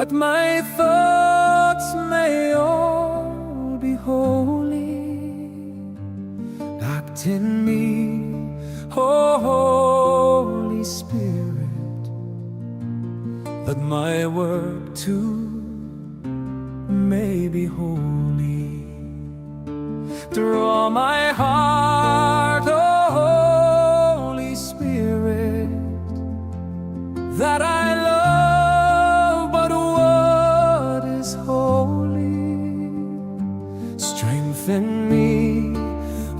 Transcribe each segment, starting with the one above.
But my thoughts may all be holy, locked in me, oh Holy Spirit. Let my work too may be holy. Draw my heart, oh Holy Spirit, that I love but what is holy. Strengthen me,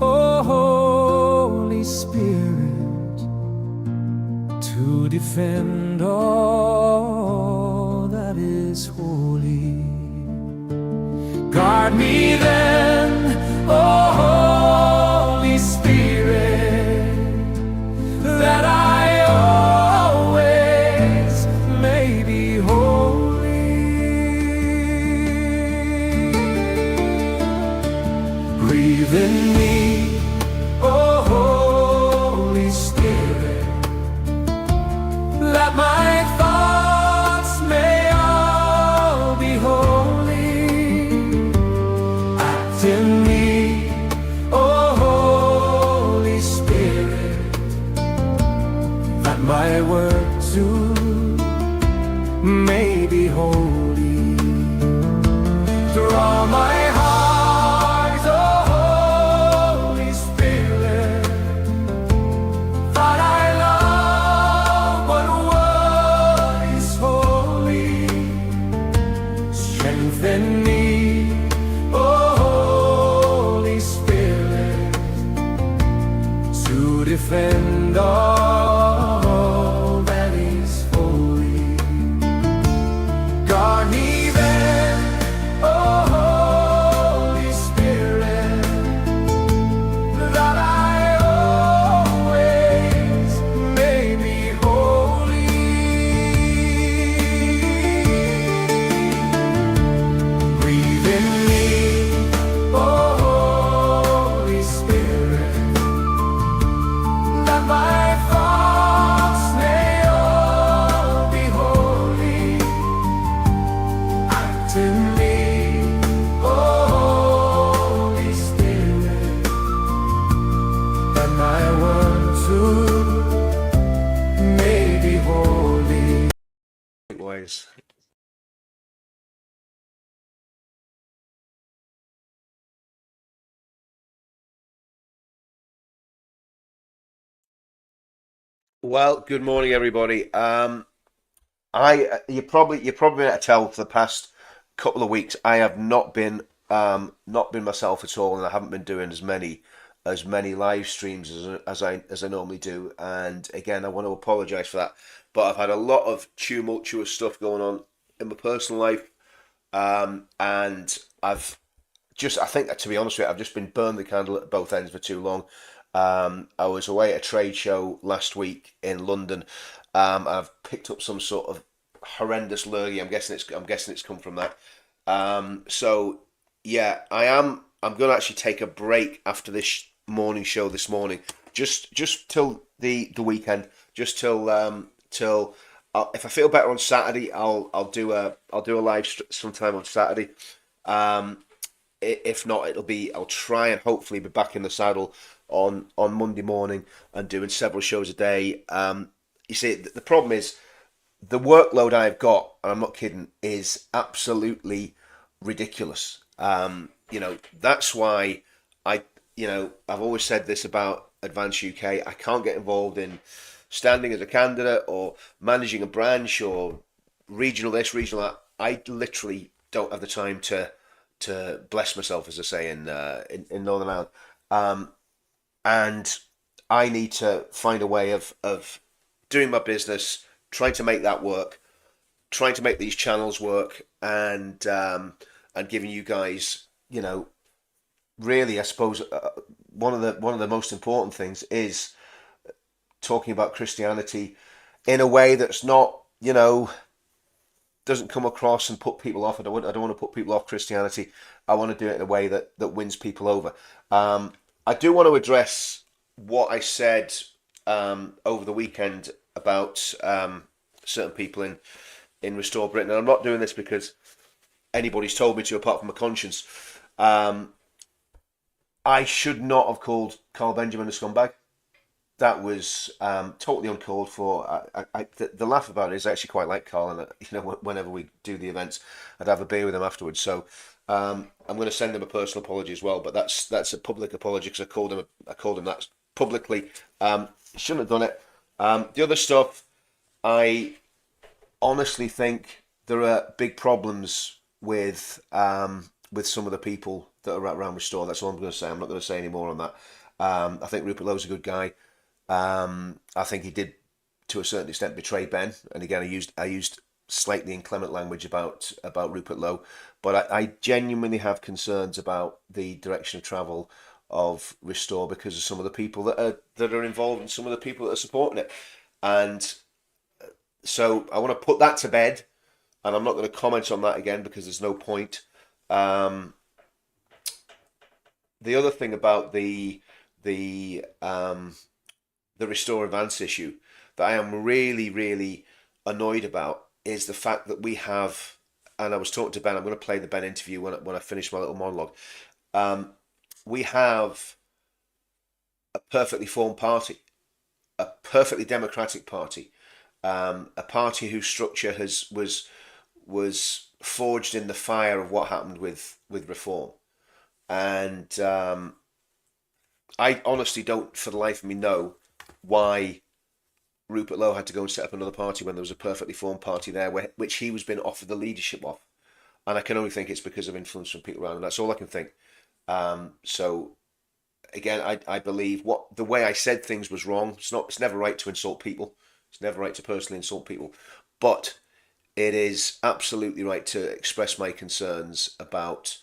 oh Holy Spirit, to defend all that is holy. Guard me then, oh Holy Spirit, that I always may be holy. Breathe in me, oh Holy Spirit, that my thoughts may all be holy. Act in me, oh Holy Spirit, that my work too may be holy. Draw my heart, oh Holy Spirit, that I love but what is holy. Strengthen me, oh Holy Spirit, to defend all that is holy. Guard me then, oh Holy Spirit, that I always may be holy. Breathe in me, oh Holy Spirit, that my thoughts may all be holy. Act in me, oh Holy Spirit, that my word too may be holy. Ways. Well, good morning, everybody. You're probably able to tell for the past couple of weeks I have not been myself at all, and I haven't been doing as many live streams as I normally do. And again, I want to apologise for that. But I've had a lot of tumultuous stuff going on in my personal life, and I think, to be honest with you, I've just been burned the candle at both ends for too long. I was away at a trade show last week in London. I've picked up some sort of horrendous lurgy. I'm guessing it's come from that. So yeah, I'm going to actually take a break after this morning show this morning, just till the weekend, just till if I feel better on Saturday, I'll do a sometime on Saturday. Um, if not, I'll try and hopefully be back in the saddle on Monday morning and doing several shows a day. You see, the problem is the workload I've got, and I'm not kidding, is absolutely ridiculous. That's why I've always said this about Advance UK. I can't get involved in standing as a candidate or managing a branch or regional this, regional that. I literally don't have the time to bless myself, as I say in Northern Ireland. Um, and I need to find a way of doing my business, trying to make that work, trying to make these channels work, and giving you guys, really, I suppose, one of the most important things is talking about Christianity in a way that's not, doesn't come across and put people off. I don't want to put people off Christianity. I want to do it in a way that wins people over. I do want to address what I said over the weekend about certain people in Restore Britain, and I'm not doing this because anybody's told me to, apart from my conscience. I should not have called Carl Benjamin a scumbag. That was totally uncalled for. The laugh about it is I actually quite like Carl, and whenever we do the events, I'd have a beer with him afterwards. So I'm going to send him a personal apology as well. But that's a public apology because I called him that publicly. Shouldn't have done it. The other stuff, I honestly think there are big problems with some of the people that are around Restore. That's all I'm going to say. I'm not going to say any more on that. I think Rupert Lowe's a good guy. I think he did, to a certain extent, betray Ben. And again, I used slightly inclement language about Rupert Lowe, but I genuinely have concerns about the direction of travel of Restore because of some of the people that are involved and some of the people that are supporting it. And so I want to put that to bed, and I'm not going to comment on that again because there's no point. The other thing about the Restore Advance issue that I am really, really annoyed about is the fact that we have, and I was talking to Ben, I'm going to play the Ben interview when I finish my little monologue. We have a perfectly formed party, a perfectly democratic party, a party whose structure was forged in the fire of what happened with Reform. And I honestly don't, for the life of me, know why Rupert Lowe had to go and set up another party when there was a perfectly formed party there, which he was being offered the leadership of. And I can only think it's because of influence from people around him. That's all I can think. So again, I believe the way I said things was wrong. It's never right to insult people. It's never right to personally insult people. But it is absolutely right to express my concerns about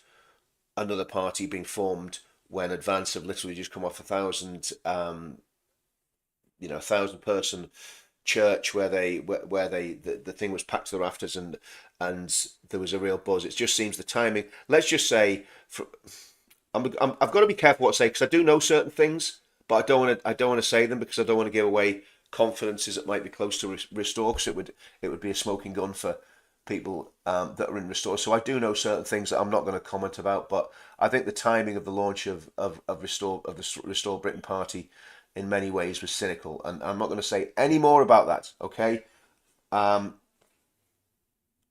another party being formed when Advance have literally just come off 1,000-person church where the thing was packed to the rafters and there was a real buzz. It just seems the timing. Let's just say, I've got to be careful what I say because I do know certain things, but I don't want to say them because I don't want to give away confidences that might be close to Restore, because it would be a smoking gun for people that are in Restore. So I do know certain things that I'm not going to comment about, but I think the timing of the launch of the Restore Britain Party in many ways was cynical, and I'm not going to say any more about that. Okay, I'm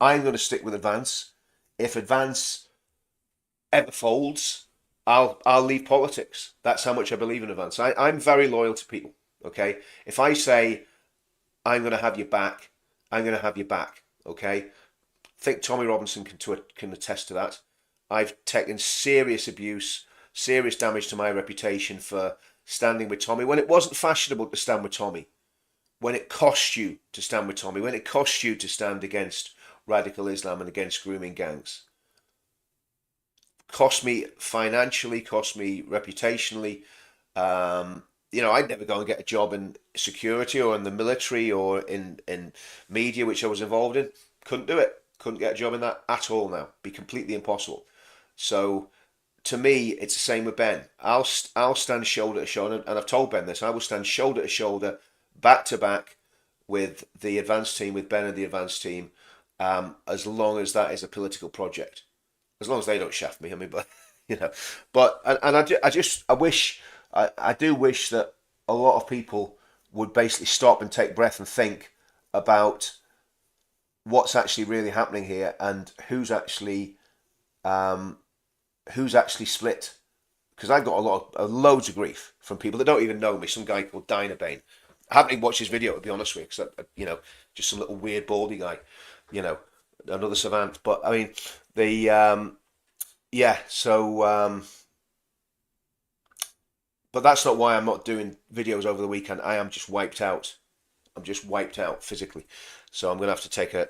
going to stick with Advance. If Advance ever folds, I'll leave politics. That's how much I believe in Advance. I'm very loyal to people. Okay, if I say I'm going to have your back, I'm going to have your back. Okay, I think Tommy Robinson can attest to that. I've taken serious abuse, serious damage to my reputation for standing with Tommy when it wasn't fashionable to stand with Tommy, when it cost you to stand with Tommy, when it cost you to stand against radical Islam and against grooming gangs. Cost me financially, cost me reputationally. I'd never go and get a job in security or in the military or in media, which I was involved in. Couldn't do it. Couldn't get a job in that at all now. Be completely impossible. So to me, it's the same with Ben. I'll stand shoulder to shoulder, and I've told Ben this. I will stand shoulder to shoulder, back to back, with the Advance team, with Ben and the Advance team, as long as that is a political project. As long as they don't shaft me, I mean, but I do wish that a lot of people would basically stop and take breath and think about what's actually really happening here and who's actually split. Because I got loads of grief from people that don't even know me. Some guy called Dynabane. I haven't even watched his video, to be honest with you, because just some little weird baldy guy, another savant. But I mean, but that's not why I'm not doing videos over the weekend. I am just wiped out. I'm just wiped out physically. So I'm gonna have to take a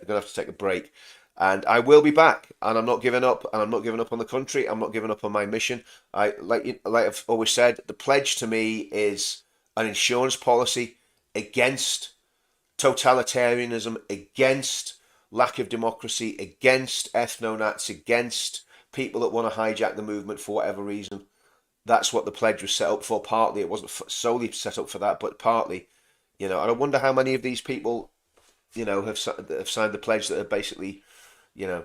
break, and I will be back. And I'm not giving up. And I'm not giving up on the country. I'm not giving up on my mission. Like I've always said, the pledge to me is an insurance policy against totalitarianism, against lack of democracy, against ethno-Nats, against people that want to hijack the movement for whatever reason. That's what the pledge was set up for. Partly, it wasn't solely set up for that, but partly, and I wonder how many of these people have signed the pledge that are basically, you know,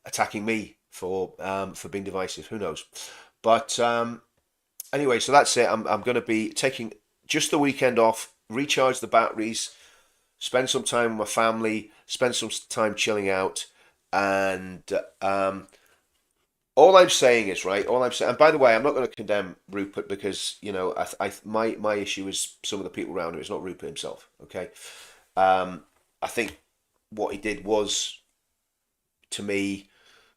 attacking me for being divisive. Who knows? But anyway, so that's it. I'm going to be taking just the weekend off, recharge the batteries, spend some time with my family, spend some time chilling out, and all I'm saying is right. All I'm saying, and by the way, I'm not going to condemn Rupert because my issue is some of the people around him. It's not Rupert himself. Okay, I think what he did was, to me,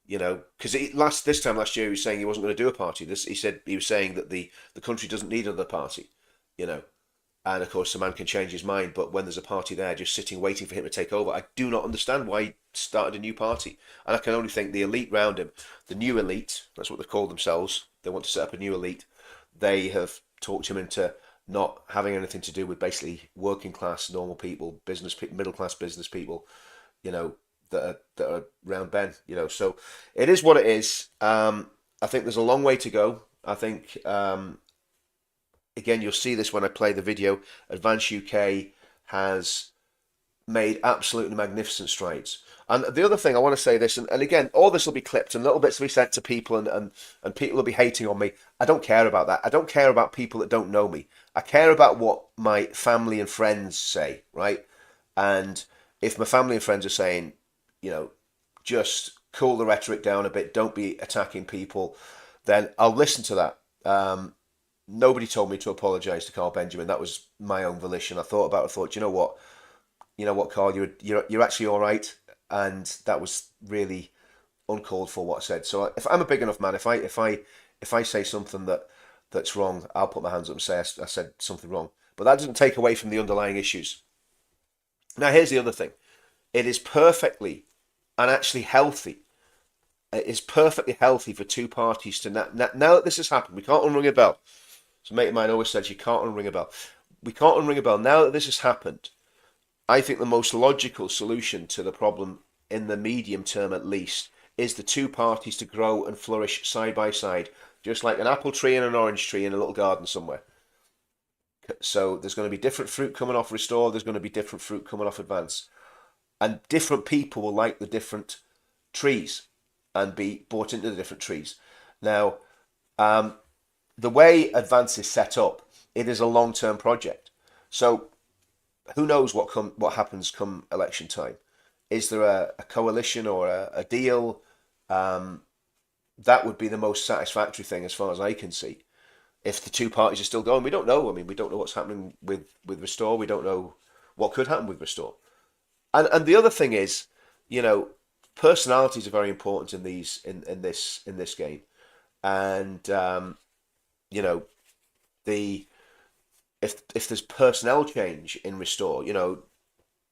because this time last year he was saying he wasn't going to do a party. He was saying that the country doesn't need another party, you know. And of course, a man can change his mind, but when there's a party there, just sitting waiting for him to take over, I do not understand why he started a new party. And I can only think the elite round him, the new elite, that's what they call themselves. They want to set up a new elite. They have talked him into not having anything to do with basically working class, normal people, middle class business people, you know, that are around Ben. So it is what it is. I think there's a long way to go. I think. Again, you'll see this when I play the video. Advance UK has made absolutely magnificent strides. And the other thing I want to say this, and again, all this will be clipped and little bits will be sent to people and people will be hating on me. I don't care about that. I don't care about people that don't know me. I care about what my family and friends say, right? And if my family and friends are saying, just cool the rhetoric down a bit, don't be attacking people, then I'll listen to that. Nobody told me to apologise to Carl Benjamin. That was my own volition. I thought, you know what, Carl, you're actually all right, and that was really uncalled for what I said. So if I'm a big enough man, if I say something that's wrong, I'll put my hands up and say I said something wrong. But that doesn't take away from the underlying issues. Now here's the other thing: it is perfectly and actually healthy. It is perfectly healthy for two parties to now that this has happened. We can't unring a bell. So a mate of mine always says you can't unring a bell. We can't unring a bell. Now that this has happened, I think the most logical solution to the problem, in the medium term at least, is the two parties to grow and flourish side by side, just like an apple tree and an orange tree in a little garden somewhere. So there's going to be different fruit coming off Restore, there's going to be different fruit coming off Advance. And different people will like the different trees and be bought into the different trees. Now, the way Advance is set up, it is a long-term project. So who knows what happens come election time? Is there a coalition or a deal? That would be the most satisfactory thing as far as I can see. If the two parties are still going, we don't know. I mean, we don't know what's happening with Restore. We don't know what could happen with Restore. And the other thing is, personalities are very important in this game. And if there's personnel change in Restore,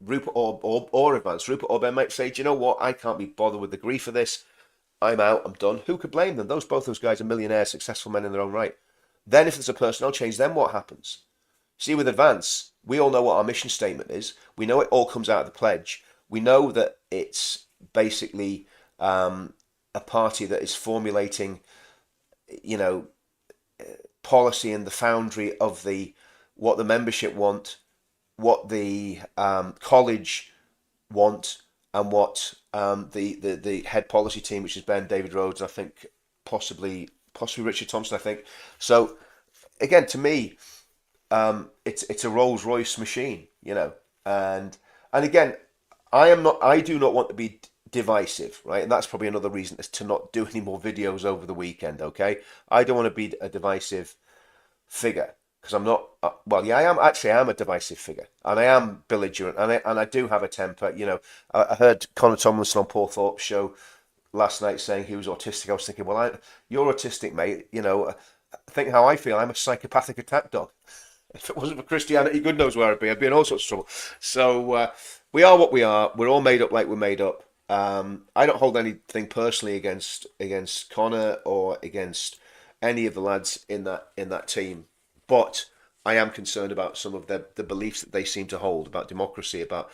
Rupert or Advance, Rupert or Ben might say, do you know what? I can't be bothered with the grief of this. I'm out. I'm done. Who could blame them? Both those guys are millionaires, successful men in their own right. Then if there's a personnel change, then what happens? See, with Advance, we all know what our mission statement is. We know it all comes out of the pledge. We know that it's basically a party that is formulating, policy in the foundry of what the membership want, what the college want, and what the head policy team, which is Ben, David Rhodes, I think possibly Richard Thompson, I think. So again, to me, it's a Rolls Royce machine, and again, I do not want to be divisive, right? And that's probably another reason is to not do any more videos over the weekend. Okay, I don't want to be a divisive figure because I'm not. Well, yeah, I am a divisive figure, and I am belligerent, and I do have a temper. I heard Connor Tomlinson on Paul Thorpe's show last night saying he was autistic. I was thinking, well, you're autistic, mate. Think how I feel. I'm a psychopathic attack dog. If it wasn't for Christianity, good knows where I'd be. I'd be in all sorts of trouble. So we are what we are. We're all made up like we're made up. I don't hold anything personally against Connor or against any of the lads in that team, but I am concerned about some of the beliefs that they seem to hold about democracy, about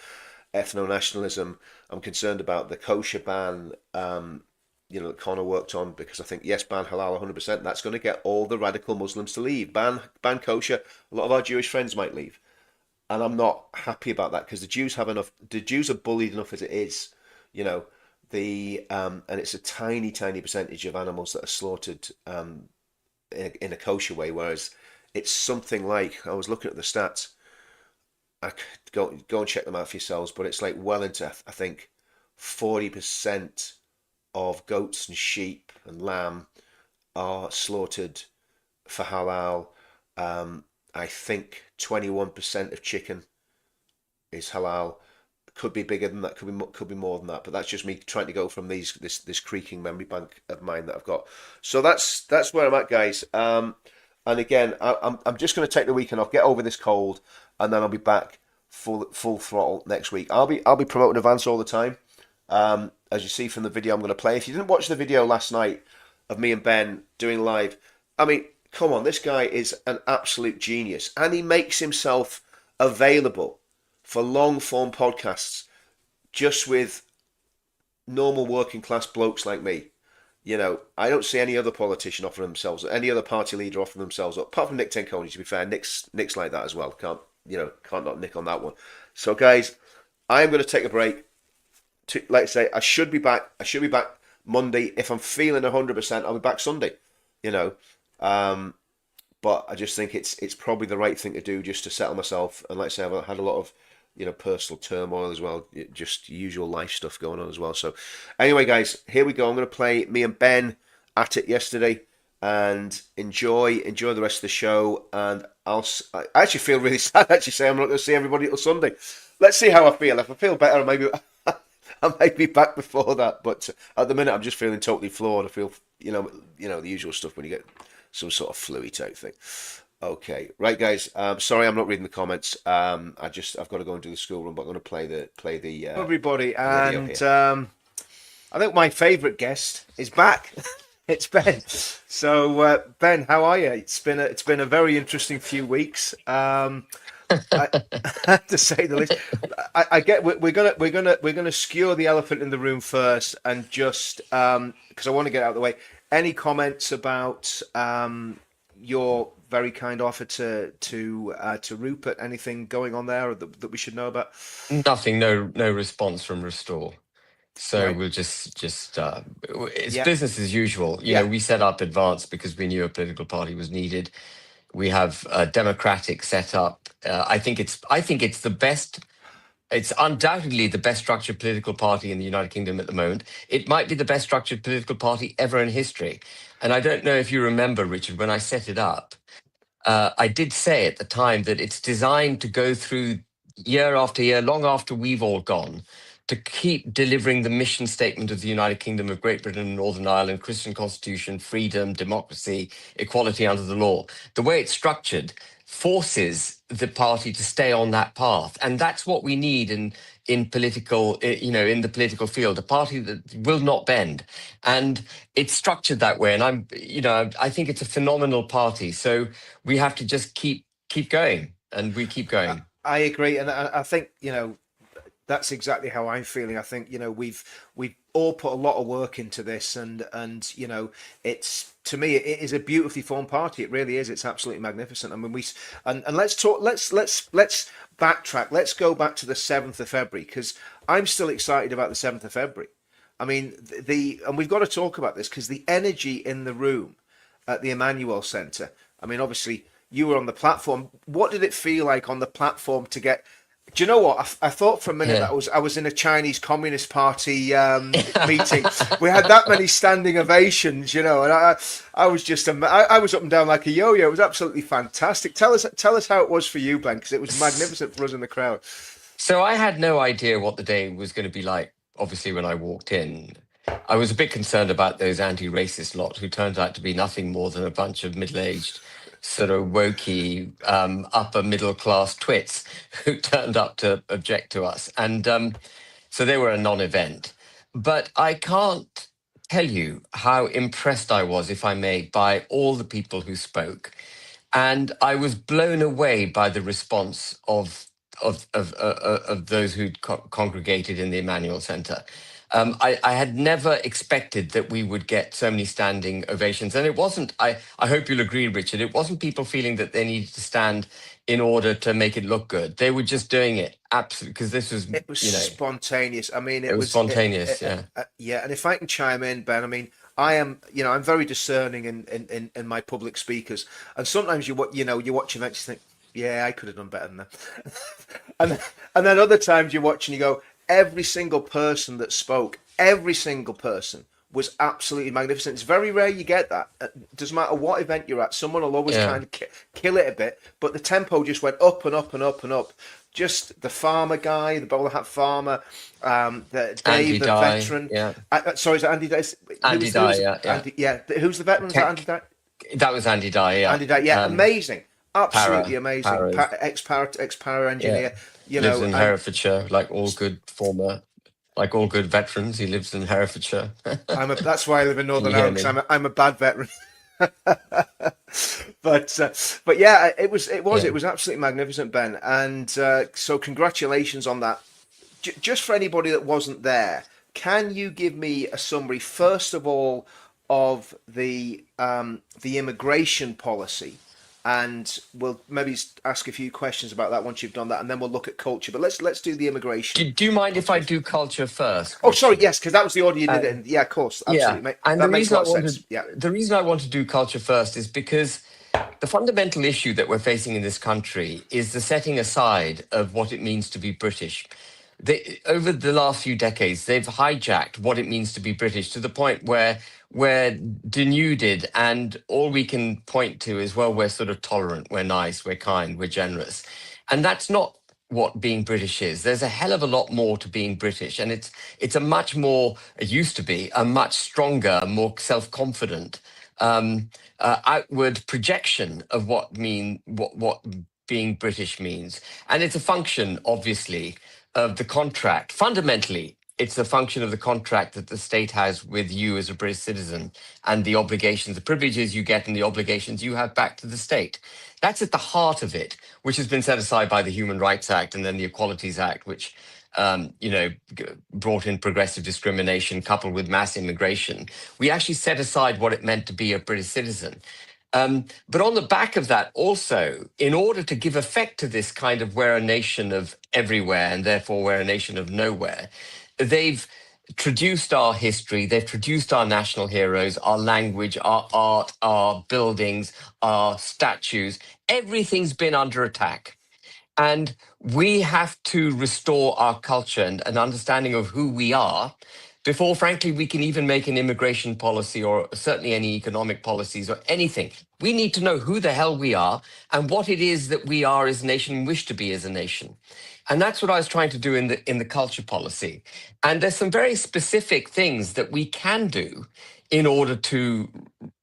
ethno-nationalism. I'm concerned about the kosher ban, that Connor worked on, because I think, yes, ban halal 100%. That's going to get all the radical Muslims to leave. Ban kosher. A lot of our Jewish friends might leave. and I'm not happy about that because the Jews have enough. The Jews are bullied enough as it is, you know. And it's a tiny, tiny percentage of animals that are slaughtered in a kosher way, whereas it's something like I was looking at the stats. I go and check them out for yourselves, but it's like well into I think 40% of goats and sheep and lamb are slaughtered for halal. I think 21% of chicken is halal. Could be bigger than that. Could be more than that. But that's just me trying to go from this creaking memory bank of mine that I've got. So that's where I'm at, guys. And again, I'm just going to take the weekend off, get over this cold, and then I'll be back full throttle next week. I'll be promoting Advance all the time. As you see from the video I'm going to play. If you didn't watch the video last night of me and Ben doing live, I mean, come on, this guy is an absolute genius, and he makes himself available for long form podcasts just with normal working class blokes like me. You know, I don't see any other politician offering themselves, any other party leader offering themselves up, apart from Nick Tenconi. To be fair, Nick's like that as well. Can't not Nick on that one. So, guys, I am going to take a break. Like I say, I should be back. Monday. If I'm feeling 100%, I'll be back Sunday. You know, but I just think it's probably the right thing to do just to settle myself. And like I say, I've had a lot of personal turmoil as well, just usual life stuff going on as well. So anyway, guys, here we go. I'm going to play me and Ben at it yesterday, and enjoy the rest of the show. And I actually feel really sad actually saying I'm not going to see everybody till Sunday. Let's see how I feel. If I feel better, maybe I might be back before that. But at the minute, I'm just feeling totally flawed. I feel the usual stuff when you get some sort of flu type thing. Okay, right, guys. Sorry, I'm not reading the comments. I've got to go and do the school run, but I'm going to play the everybody, and I think my favourite guest is back. It's Ben. So Ben, how are you? It's been a very interesting few weeks. To say the least. I get we're gonna skewer the elephant in the room first, and just because I want to get out of the way. Any comments about your very kind offer to Rupert? Anything going on there that we should know about? Nothing. No response from Restore. So Right. we'll just it's Yeah. business as usual. You know, we set up Advance because we knew a political party was needed. We have a democratic setup. I think it's the best. It's undoubtedly the best structured political party in the United Kingdom at the moment. It might be the best structured political party ever in history. And I don't know if you remember, Richard, when I set it up, I did say at the time that it's designed to go through year after year, long after we've all gone, to keep delivering the mission statement of the United Kingdom of Great Britain and Northern Ireland: Christian constitution, freedom, democracy, equality under the law. The way it's structured forces the party to stay on that path, and that's what we need in political, in the political field, a party that will not bend. And it's structured that way, and I think it's a phenomenal party. So we have to just keep going, and we keep going. I agree, and I think that's exactly how I'm feeling. I think we've all put a lot of work into this, and it's, to me, it is a beautifully formed party. It really is. It's absolutely magnificent. I mean, and let's talk. Let's backtrack. Let's go back to the 7th of February, because I'm still excited about the 7th of February. I mean, and we've got to talk about this because the energy in the room at the Emmanuel Centre. I mean, obviously you were on the platform. What did it feel like on the platform to get? Do you know what? I thought for a minute that I was in a Chinese Communist Party meeting. We had that many standing ovations, and I was just I was up and down like a yo-yo. It was absolutely fantastic. Tell us how it was for you, Ben, because it was magnificent for us in the crowd. So I had no idea what the day was going to be like. Obviously, when I walked in, I was a bit concerned about those anti-racist lot who turned out to be nothing more than a bunch of middle-aged, sort of wokey, upper middle class twits who turned up to object to us. And so they were a non-event. But I can't tell you how impressed I was, if I may, by all the people who spoke. And I was blown away by the response of those who'd congregated in the Emmanuel Centre. I had never expected that we would get so many standing ovations. And it wasn't, I hope you'll agree, Richard, it wasn't people feeling that they needed to stand in order to make it look good. They were just doing it absolutely because this was, It was you know, spontaneous. I mean, it was spontaneous. Yeah. yeah. And if I can chime in, Ben, I mean, I am, you know, I'm very discerning in my public speakers, and sometimes you watch events, you think, yeah, I could have done better than that, and then other times you watch and you go, every single person that spoke, every single person was absolutely magnificent. It's very rare you get that. It doesn't matter what event you're at, someone will always Yeah. kind of kill it a bit, but the tempo just went up and up and up and up. Just the farmer guy, the bowler hat farmer, the Andy Dave, the Dye. veteran. Yeah. Sorry, is it Andy Dye? Andy Dye. Yeah. Yeah. Andy, yeah. Who's the veteran? Is that Andy Dye? That was Andy Dye. Yeah. Andy Dye. Yeah, amazing, absolutely amazing. Para. Ex-para engineer. You Lives know, in Herefordshire, like all good veterans. He lives in Herefordshire. that's why I live in Northern Can you hear Ireland, because me? I'm a bad veteran. But yeah, it was absolutely magnificent, Ben, and so congratulations on that. Just for anybody that wasn't there, can you give me a summary first of all of the immigration policy, and we'll maybe ask a few questions about that once you've done that, and then we'll look at culture. But let's do the immigration. Do you mind if I do culture first? Oh, sorry, yes, because that was the order you did it in. Yeah, of course, absolutely. Yeah, and That makes a lot of sense. Yeah. the reason I want to do culture first is because the fundamental issue that we're facing in this country is the setting aside of what it means to be British. Over the last few decades, they've hijacked what it means to be British to the point where we're denuded, and all we can point to is, well, we're sort of tolerant, we're nice, we're kind, we're generous. And that's not what being British is. There's a hell of a lot more to being British, and it's a much more, it used to be a much stronger, more self-confident outward projection of what being British means. And it's a function, obviously, of the contract. Fundamentally, it's a function of the contract that the state has with you as a British citizen, and the obligations, the privileges you get and the obligations you have back to the state. That's at the heart of it, which has been set aside by the Human Rights Act and then the Equalities Act, which brought in progressive discrimination coupled with mass immigration. We actually set aside what it meant to be a British citizen. But on the back of that, also, in order to give effect to this kind of we're a nation of everywhere and therefore we're a nation of nowhere, they've traduced our history, they've traduced our national heroes, our language, our art, our buildings, our statues. Everything's been under attack. And we have to restore our culture and an understanding of who we are before, frankly, we can even make an immigration policy or certainly any economic policies or anything. We need to know who the hell we are and what it is that we are as a nation and wish to be as a nation. And that's what I was trying to do in the culture policy. And there's some very specific things that we can do in order to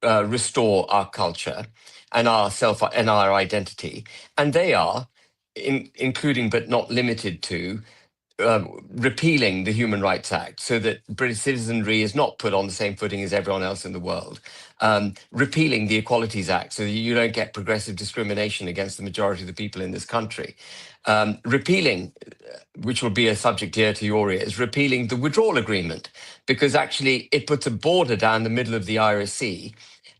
restore our culture and our self and our identity. And they are, including but not limited to, repealing the Human Rights Act so that British citizenry is not put on the same footing as everyone else in the world. Repealing the Equalities Act so that you don't get progressive discrimination against the majority of the people in this country. Repealing, which will be a subject here to your ears, repealing the withdrawal agreement, because actually it puts a border down the middle of the Irish Sea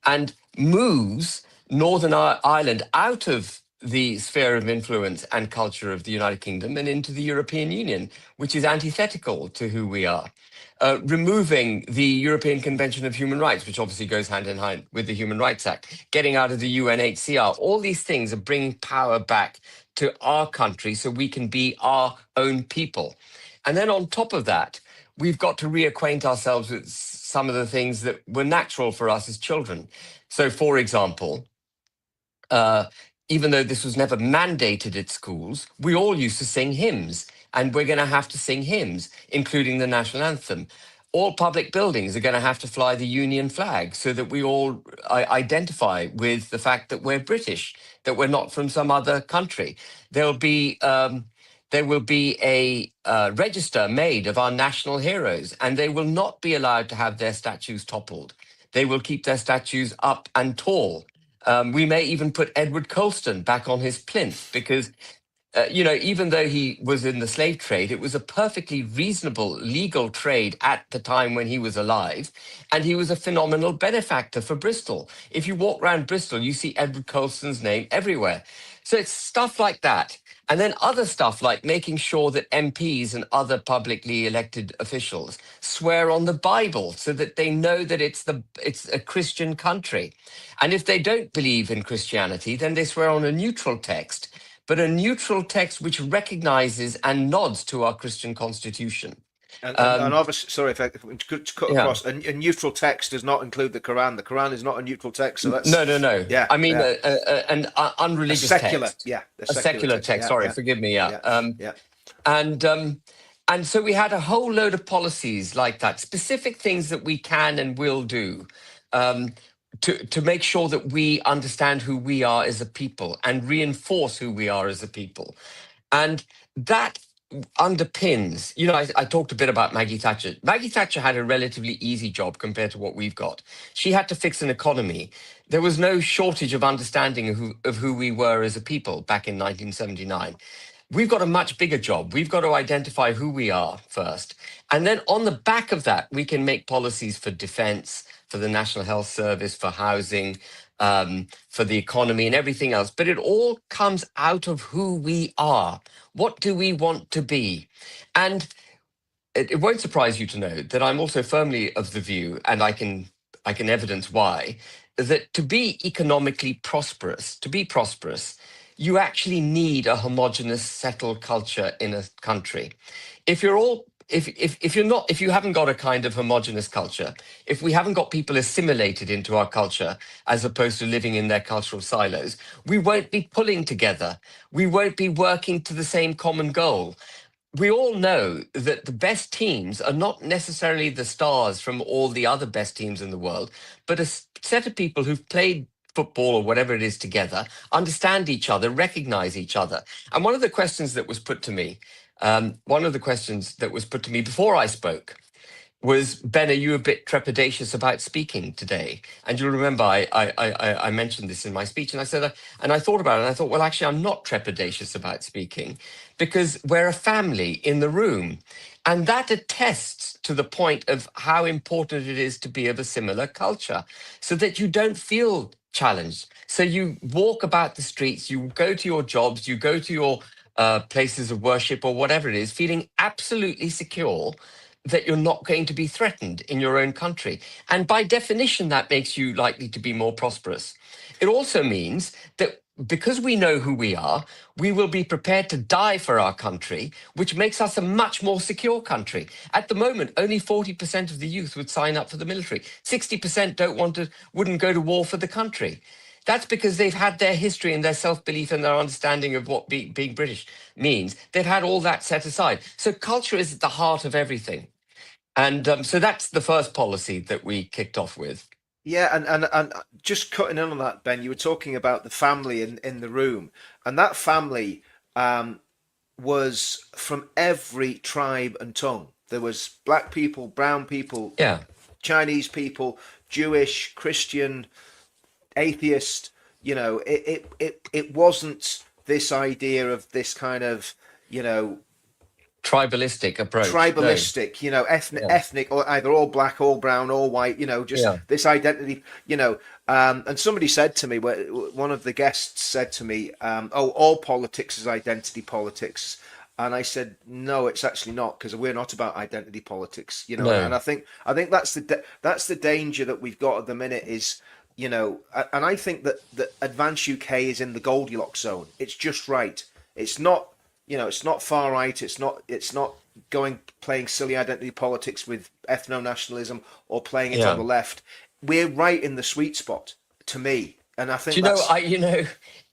and moves Northern Ireland out of the sphere of influence and culture of the United Kingdom and into the European Union, which is antithetical to who we are. Removing the European Convention of Human Rights, which obviously goes hand in hand with the Human Rights Act, getting out of the UNHCR. All these things are bringing power back to our country so we can be our own people. And then on top of that, we've got to reacquaint ourselves with some of the things that were natural for us as children. So, for example, even though this was never mandated at schools, we all used to sing hymns, and we're going to have to sing hymns, including the national anthem. All public buildings are going to have to fly the Union flag so that we all identify with the fact that we're British, that we're not from some other country. There will be a register made of our national heroes, and they will not be allowed to have their statues toppled. They will keep their statues up and tall. We may even put Edward Colston back on his plinth, because even though he was in the slave trade, it was a perfectly reasonable legal trade at the time when he was alive. And he was a phenomenal benefactor for Bristol. If you walk around Bristol, you see Edward Colston's name everywhere. So it's stuff like that. And then other stuff like making sure that MPs and other publicly elected officials swear on the Bible so that they know that it's a Christian country. And if they don't believe in Christianity, then they swear on a neutral text, but a neutral text which recognizes and nods to our Christian constitution. And obviously, sorry if I could cut Yeah. across. A neutral text does not include the Quran. The Quran is not a neutral text, so that's No. Yeah, I mean, yeah. an unreligious secular, text. yeah, A secular text. Yeah, Sorry, yeah, forgive me. Yeah. yeah. And so we had a whole load of policies like that, specific things that we can and will do to make sure that we understand who we are as a people and reinforce who we are as a people. And that underpins, I talked a bit about Maggie Thatcher. Maggie Thatcher had a relatively easy job compared to what we've got. She had to fix an economy. There was no shortage of understanding of who we were as a people back in 1979. We've got a much bigger job. We've got to identify who we are first. And then on the back of that, we can make policies for defense, for the National Health Service, for housing, for the economy and everything else. But it all comes out of who we are. What do we want to be? And it won't surprise you to know that I'm also firmly of the view, and I can evidence why, that to be economically prosperous, you actually need a homogenous, settled culture in a country. If you haven't got a kind of homogenous culture, if we haven't got people assimilated into our culture as opposed to living in their cultural silos, we won't be pulling together. We won't be working to the same common goal. We all know that the best teams are not necessarily the stars from all the other best teams in the world, but a set of people who've played football or whatever it is together, understand each other, recognize each other. And one of the questions that was put to me before I spoke was, Ben, are you a bit trepidatious about speaking today? And you'll remember I mentioned this in my speech, and I said, and I thought about it, and I thought, well, actually, I'm not trepidatious about speaking because we're a family in the room. And that attests to the point of how important it is to be of a similar culture so that you don't feel challenged. So you walk about the streets, you go to your jobs, you go to your places of worship or whatever it is, feeling absolutely secure that you're not going to be threatened in your own country. And by definition, that makes you likely to be more prosperous. It also means that because we know who we are, we will be prepared to die for our country, which makes us a much more secure country. At the moment, only 40% of the youth would sign up for the military. 60% wouldn't go to war for the country. That's because they've had their history and their self-belief and their understanding of what being British means. They've had all that set aside. So culture is at the heart of everything. And so that's the first policy that we kicked off with. Yeah, and just cutting in on that, Ben, you were talking about the family in the room, and that family was from every tribe and tongue. There was black people, brown people, Yeah. Chinese people, Jewish, Christian, atheist. It wasn't this idea of this kind of Tribalistic approach. tribalistic, ethnic, or either all black, all brown, all white, this identity, and somebody said to me, one of the guests said to me, all politics is identity politics. And I said, no, it's actually not, because we're not about identity politics, No. and I think that's the danger that we've got at the minute is, and I think that Advance UK is in the Goldilocks zone. It's just right. It's not, it's not far right. It's not playing silly identity politics with ethno-nationalism or playing it on the left. We're right in the sweet spot, to me. And I think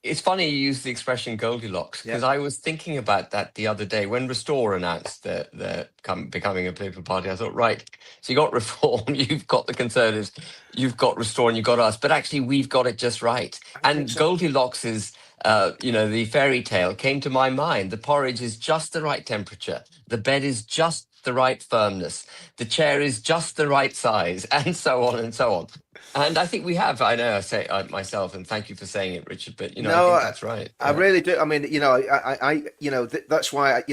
it's funny you use the expression Goldilocks, because I was thinking about that the other day when Restore announced that they're becoming a political party. I thought, right, so you got Reform, you've got the Conservatives, you've got Restore, and you've got us, but actually we've got it just right. And Goldilocks is, the fairy tale came to my mind. The porridge is just the right temperature. The bed is just just the right firmness. The chair is just the right size, and so on and so on. And I think we have. I know I say it myself, and thank you for saying it, Richard. But I No, think that's right. I Yeah. really do. I mean, that's why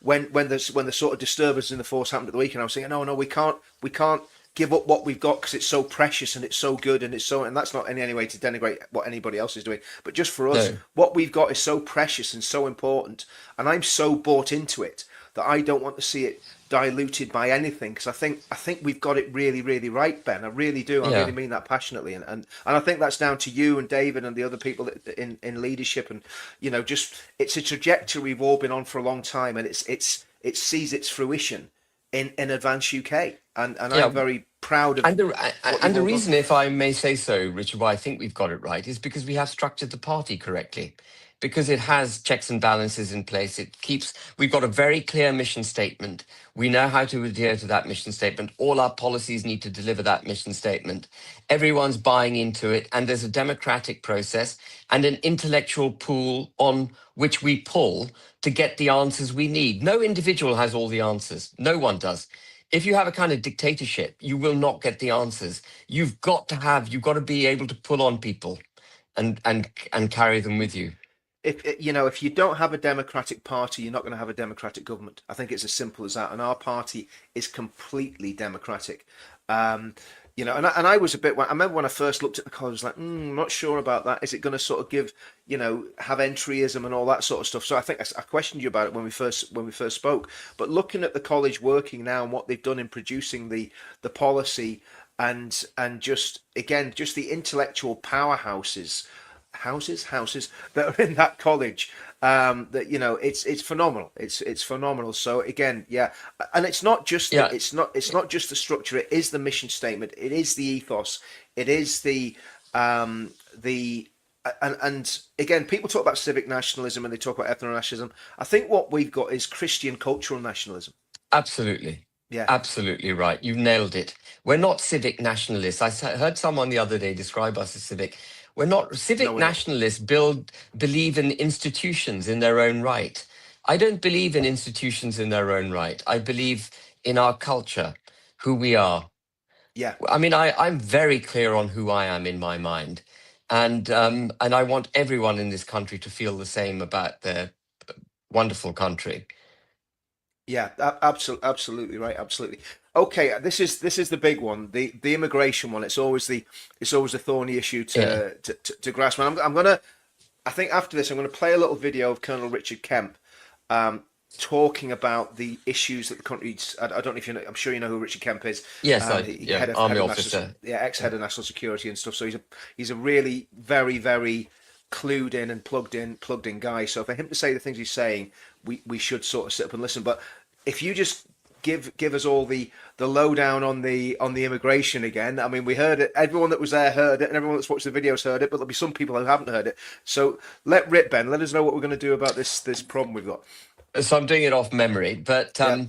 when the sort of disturbance in the force happened at the weekend, I was thinking, no, we can't give up what we've got because it's so precious and it's so good and and that's not in any way to denigrate what anybody else is doing, but just for us, No. what we've got is so precious and so important, and I'm so bought into it that I don't want to see it diluted by anything, because I think we've got it really, really right, Ben. I really do. I Yeah. really mean that passionately, and I think that's down to you and David and the other people in leadership, and just it's a trajectory we've all been on for a long time, and it sees its fruition in Advance UK, and Yeah. I'm very proud of And the what and you've the all reason, done. if I may say so, Richard, why I think we've got it right is because we have structured the party correctly, because it has checks and balances in place. We've got a very clear mission statement. We know how to adhere to that mission statement. All our policies need to deliver that mission statement. Everyone's buying into it, and there's a democratic process and an intellectual pool on which we pull to get the answers we need. No individual has all the answers. No one does. If you have a kind of dictatorship, you will not get the answers. You've got to be able to pull on people and carry them with you. If you don't have a democratic party, you're not going to have a democratic government. I think it's as simple as that. And our party is completely democratic. And I was a bit. I remember when I first looked at the college, I was like, I'm not sure about that. Is it going to sort of give, have entryism and all that sort of stuff? So I think I questioned you about it when we first spoke. But looking at the college working now and what they've done in producing the policy, and just again just the intellectual powerhouses houses that are in that college, that it's phenomenal. It's phenomenal. So again, yeah, and it's not just Yeah. it's not just the structure. It is the mission statement. It is the ethos. It is the and again, people talk about civic nationalism and they talk about ethno nationalism. I think what we've got is Christian cultural nationalism. Absolutely. Yeah. Absolutely right. You've nailed it. We're not civic nationalists. Heard someone the other day describe us as civic. We're not. Civic No, we're not. nationalists believe in institutions in their own right. I don't believe in institutions in their own right. I believe in our culture, who we are. Yeah. I mean, I'm very clear on who I am in my mind. And I want everyone in this country to feel the same about their wonderful country. Yeah, absolutely right, absolutely. Okay, this is the big one, the immigration one. It's always a thorny issue Yeah. to grasp. And I think after this, I'm gonna play a little video of Colonel Richard Kemp, talking about the issues that the country's. I don't know if you know. I'm sure you know who Richard Kemp is. Yes, Army Head of officer. ex-head of national security and stuff. So he's a really very, very clued in and plugged in guy. So for him to say the things he's saying, we should sort of sit up and listen. But if you just give us all the lowdown on the immigration again. I mean, we heard it. Everyone that was there heard it, and everyone that's watched the videos heard it. But there'll be some people who haven't heard it. So let rip, Ben. Let us know what we're going to do about this problem we've got. So I'm doing it off memory, but Yeah.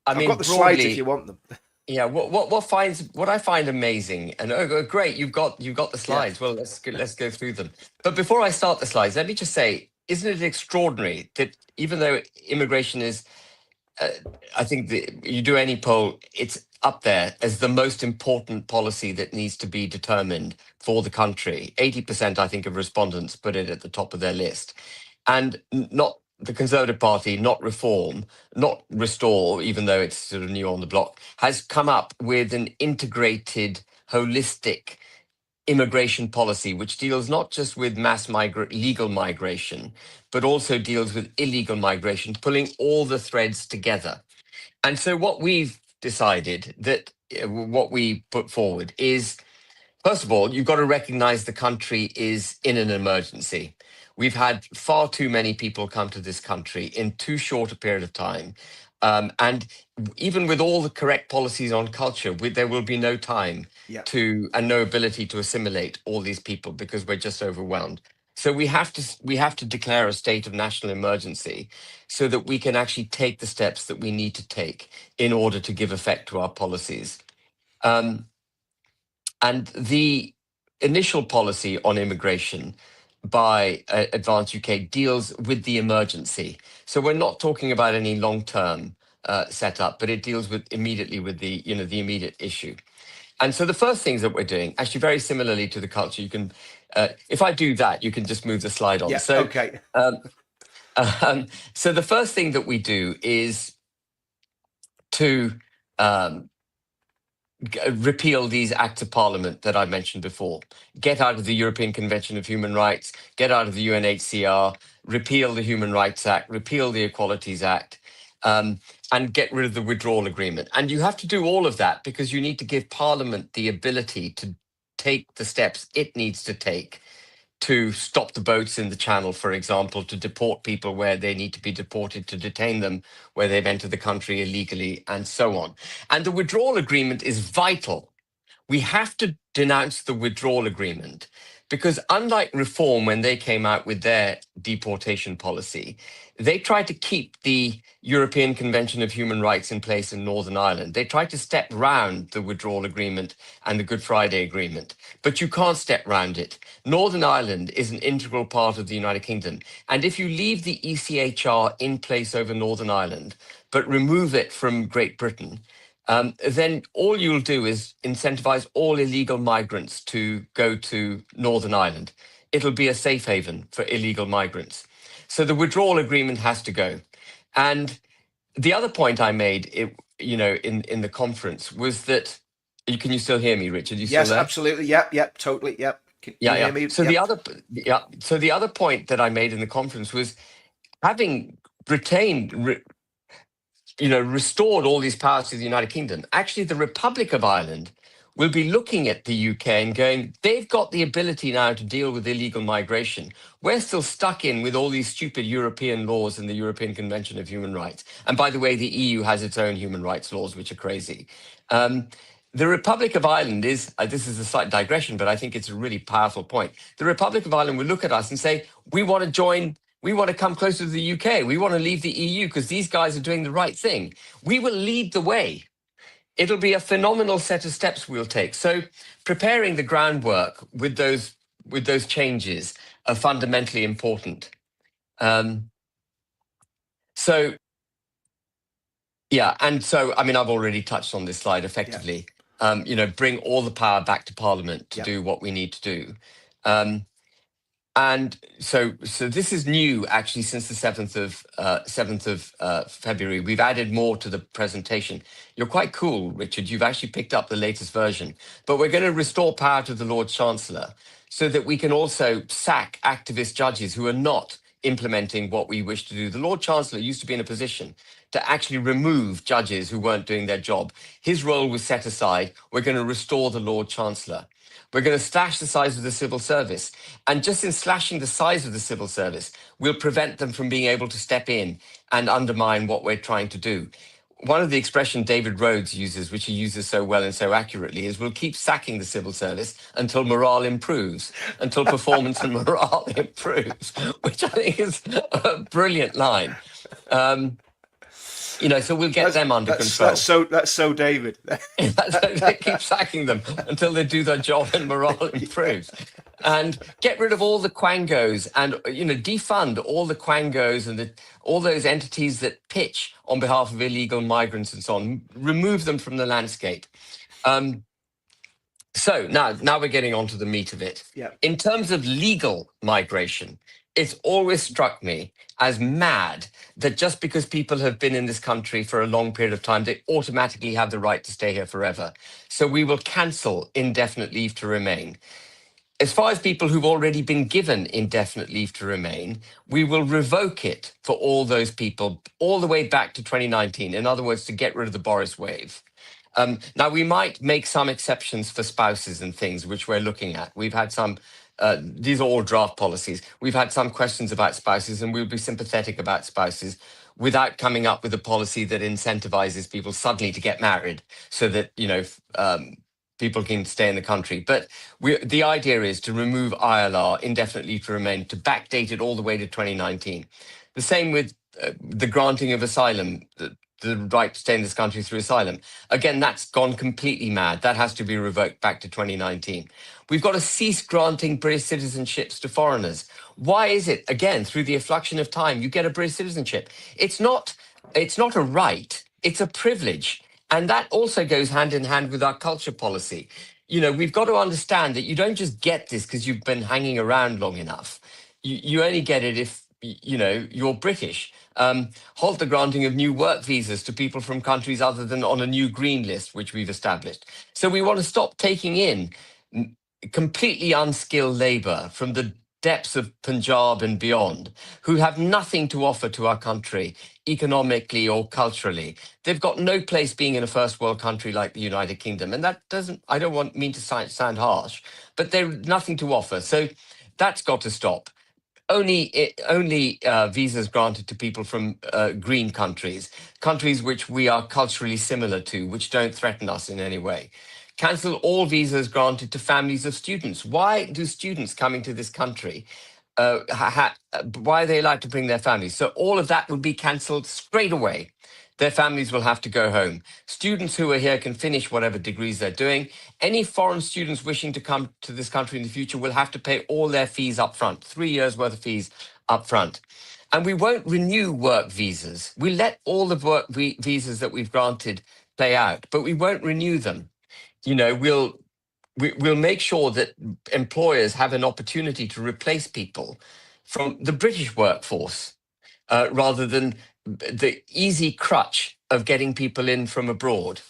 I I've mean, got the slides broadly, if you want them. yeah. What I find amazing, and great, you've got the slides. Well, let's go through them. But before I start the slides, let me just say, isn't it extraordinary that even though immigration is, I think you do any poll, it's up there as the most important policy that needs to be determined for the country. 80%, I think, of respondents put it at the top of their list, and not the Conservative Party, not Reform, not Restore, even though it's sort of new on the block, has come up with an integrated, holistic immigration policy, which deals not just with legal migration, but also deals with illegal migration, pulling all the threads together. And so what we've decided that what we put forward is, first of all, you've got to recognize the country is in an emergency. We've had far too many people come to this country in too short a period of time. And even with all the correct policies on culture, there will be no time and no ability to assimilate all these people because we're just overwhelmed. So we have to declare a state of national emergency so that we can actually take the steps that we need to take in order to give effect to our policies. And the initial policy on immigration by Advance UK deals with the emergency. So we're not talking about any long-term set up, but it deals with immediately with the the immediate issue. And so the first things that we're doing, actually very similarly to the culture, you can, if I do that, you can just move the slide on. Yeah. So, Okay. So the first thing that we do is to repeal these acts of parliament that I mentioned before, get out of the European Convention of Human Rights, get out of the UNHCR, repeal the Human Rights Act, repeal the Equalities Act, and get rid of the withdrawal agreement. And you have to do all of that because you need to give Parliament the ability to take the steps it needs to take to stop the boats in the channel, for example, to deport people where they need to be deported, to detain them where they've entered the country illegally, and so on. And the withdrawal agreement is vital. We have to denounce the withdrawal agreement because unlike Reform, when they came out with their deportation policy, they tried to keep the European Convention of Human Rights in place in Northern Ireland. They tried to step round the withdrawal agreement and the Good Friday Agreement, but you can't step round it. Northern Ireland is an integral part of the United Kingdom. And if you leave the ECHR in place over Northern Ireland, but remove it from Great Britain, then all you'll do is incentivize all illegal migrants to go to Northern Ireland. It'll be a safe haven for illegal migrants. So the withdrawal agreement has to go. And the other point I made, in the conference was that, can you still hear me, Richard? You Yes, still there? absolutely. Yep. Totally. Yep. Can you hear me? So Yep. the other point that I made in the conference was having restored all these powers to the United Kingdom. Actually, the Republic of Ireland will be looking at the UK and going, they've got the ability now to deal with illegal migration. We're still stuck in with all these stupid European laws and the European Convention of Human Rights. And by the way, the EU has its own human rights laws, which are crazy. The Republic of Ireland is, this is a slight digression, but I think it's a really powerful point. The Republic of Ireland will look at us and say, we want to join, we want to come closer to the UK. We want to leave the EU because these guys are doing the right thing. We will lead the way. It'll be a phenomenal set of steps we'll take. So preparing the groundwork with those changes are fundamentally important. And so, I mean, I've already touched on this slide effectively. Bring all the power back to Parliament to do what we need to do. And so this is new, actually, since the 7th of February. We've added more to the presentation. You're quite cool, Richard. You've actually picked up the latest version. But we're going to restore power to the Lord Chancellor so that we can also sack activist judges who are not implementing what we wish to do. The Lord Chancellor used to be in a position to actually remove judges who weren't doing their job. His role was set aside. We're going to restore the Lord Chancellor. We're going to slash the size of the civil service. And just in slashing the size of the civil service, we'll prevent them from being able to step in and undermine what we're trying to do. One of the expressions David Rhodes uses, which he uses so well and so accurately, is we'll keep sacking the civil service until morale improves, until performance and morale improves, which I think is a brilliant line. So we'll get them under control. That's so David. They keep sacking them until they do their job and morale improves. And get rid of all the quangos and, defund all the quangos and all those entities that pitch on behalf of illegal migrants and so on. Remove them from the landscape. So now we're getting on to the meat of it. Yeah. In terms of legal migration, it's always struck me as mad that just because people have been in this country for a long period of time, they automatically have the right to stay here forever. So we will cancel indefinite leave to remain. As far as people who've already been given indefinite leave to remain, we will revoke it for all those people all the way back to 2019. In other words, to get rid of the Boris wave. Now, we might make some exceptions for spouses and things, which we're looking at. We've had some, these are all draft policies. We've had some questions about spouses, and we'll be sympathetic about spouses without coming up with a policy that incentivizes people suddenly to get married so that, people can stay in the country. But the idea is to remove ILR, indefinite leave to remain, to backdate it all the way to 2019. The same with the granting of asylum, the right to stay in this country through asylum. Again, that's gone completely mad. That has to be revoked back to 2019. We've got to cease granting British citizenships to foreigners. Why is it, again, through the effluxion of time, you get a British citizenship? It's not a right. It's a privilege. And that also goes hand in hand with our culture policy. We've got to understand that you don't just get this because you've been hanging around long enough. You only get it if, you're British. Halt the granting of new work visas to people from countries other than on a new green list, which we've established. So we want to stop taking in completely unskilled labor from the depths of Punjab and beyond, who have nothing to offer to our country economically or culturally. They've got no place being in a first world country like the United Kingdom. And that doesn't, I don't want mean to sound harsh, but they've nothing to offer. So that's got to stop. Only visas granted to people from green countries, countries which we are culturally similar to, which don't threaten us in any way. Cancel all visas granted to families of students. Why do students coming to this country, why are they allowed to bring their families? So all of that would be cancelled straight away. Their families will have to go home. Students who are here can finish whatever degrees they're doing. Any foreign students wishing to come to this country in the future will have to pay all their fees up front, 3 years worth of fees up front. And we won't renew work visas. We let all the work visas that we've granted play out, but we won't renew them. We'll make sure that employers have an opportunity to replace people from the British workforce rather than the easy crutch of getting people in from abroad.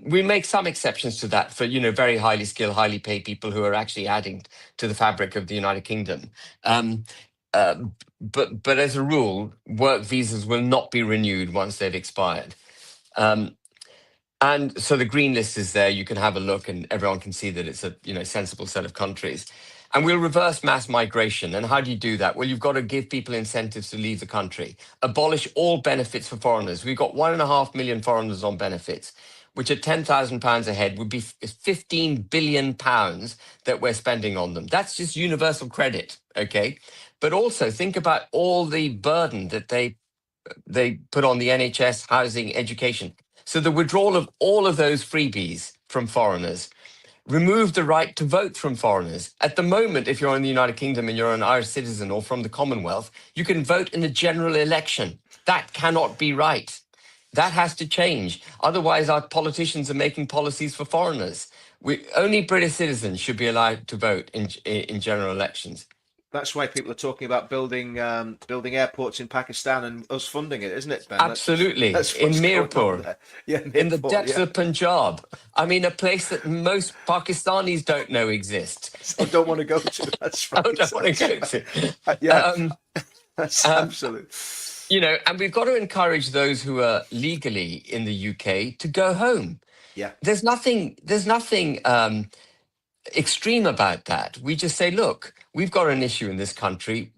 We make some exceptions to that for, very highly skilled, highly paid people who are actually adding to the fabric of the United Kingdom. But as a rule, work visas will not be renewed once they've expired. And so the green list is there. You can have a look and everyone can see that it's a sensible set of countries. And we'll reverse mass migration. And how do you do that? Well, you've got to give people incentives to leave the country. Abolish all benefits for foreigners. We've got 1.5 million foreigners on benefits, which at £10,000 a head would be £15 billion that we're spending on them. That's just universal credit, okay? But also think about all the burden that they put on the NHS, housing, education. So the withdrawal of all of those freebies from foreigners, remove the right to vote from foreigners. At the moment, if you're in the United Kingdom and you're an Irish citizen or from the Commonwealth, you can vote in a general election. That cannot be right. That has to change. Otherwise, our politicians are making policies for foreigners. Only British citizens should be allowed to vote in general elections. That's why people are talking about building airports in Pakistan and us funding it, isn't it, Ben? Absolutely. That's in what's going on Mirpur, there. Yeah, in the Mirpur, depths yeah. of Punjab. I mean, a place that most Pakistanis don't know exists. I don't want to go to. That's right. I don't want to go to. Yeah, that's absolute. And we've got to encourage those who are legally in the UK to go home. Yeah. There's nothing extreme about that. We just say, look, we've got an issue in this country.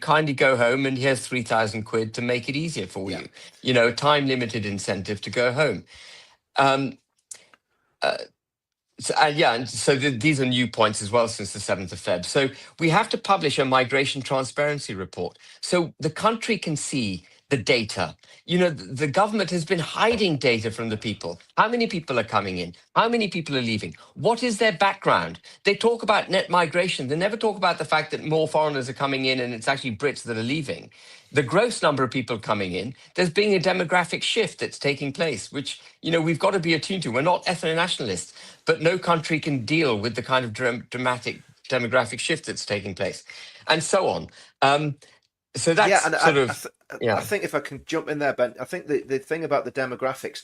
Kindly go home, and here's 3,000 quid to make it easier for you. A time limited incentive to go home. So these are new points as well since the 7th of Feb. So we have to publish a migration transparency report so the country can see the data. The government has been hiding data from the people. How many people are coming in? How many people are leaving? What is their background? They talk about net migration. They never talk about the fact that more foreigners are coming in and it's actually Brits that are leaving. The gross number of people coming in, there's been a demographic shift that's taking place, which, we've got to be attuned to. We're not ethno-nationalists, but no country can deal with the kind of dramatic demographic shift that's taking place, and so on. So that's I think if I can jump in there, Ben, I think the thing about the demographics,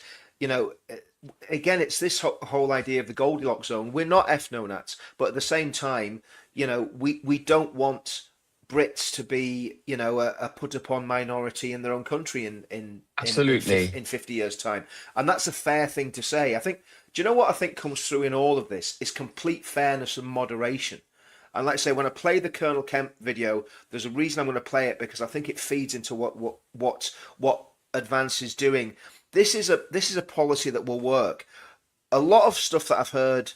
again, it's this whole idea of the Goldilocks zone. We're not ethno-nats, but at the same time, we don't want Brits to be, a put upon minority in their own country in 50 years' time. And that's a fair thing to say. I think, do you know what I think comes through in all of this is complete fairness and moderation. And like I say, when I play the Colonel Kemp video, there's a reason I'm going to play it, because I think it feeds into what Advance is doing. This is a policy that will work. A lot of stuff that I've heard,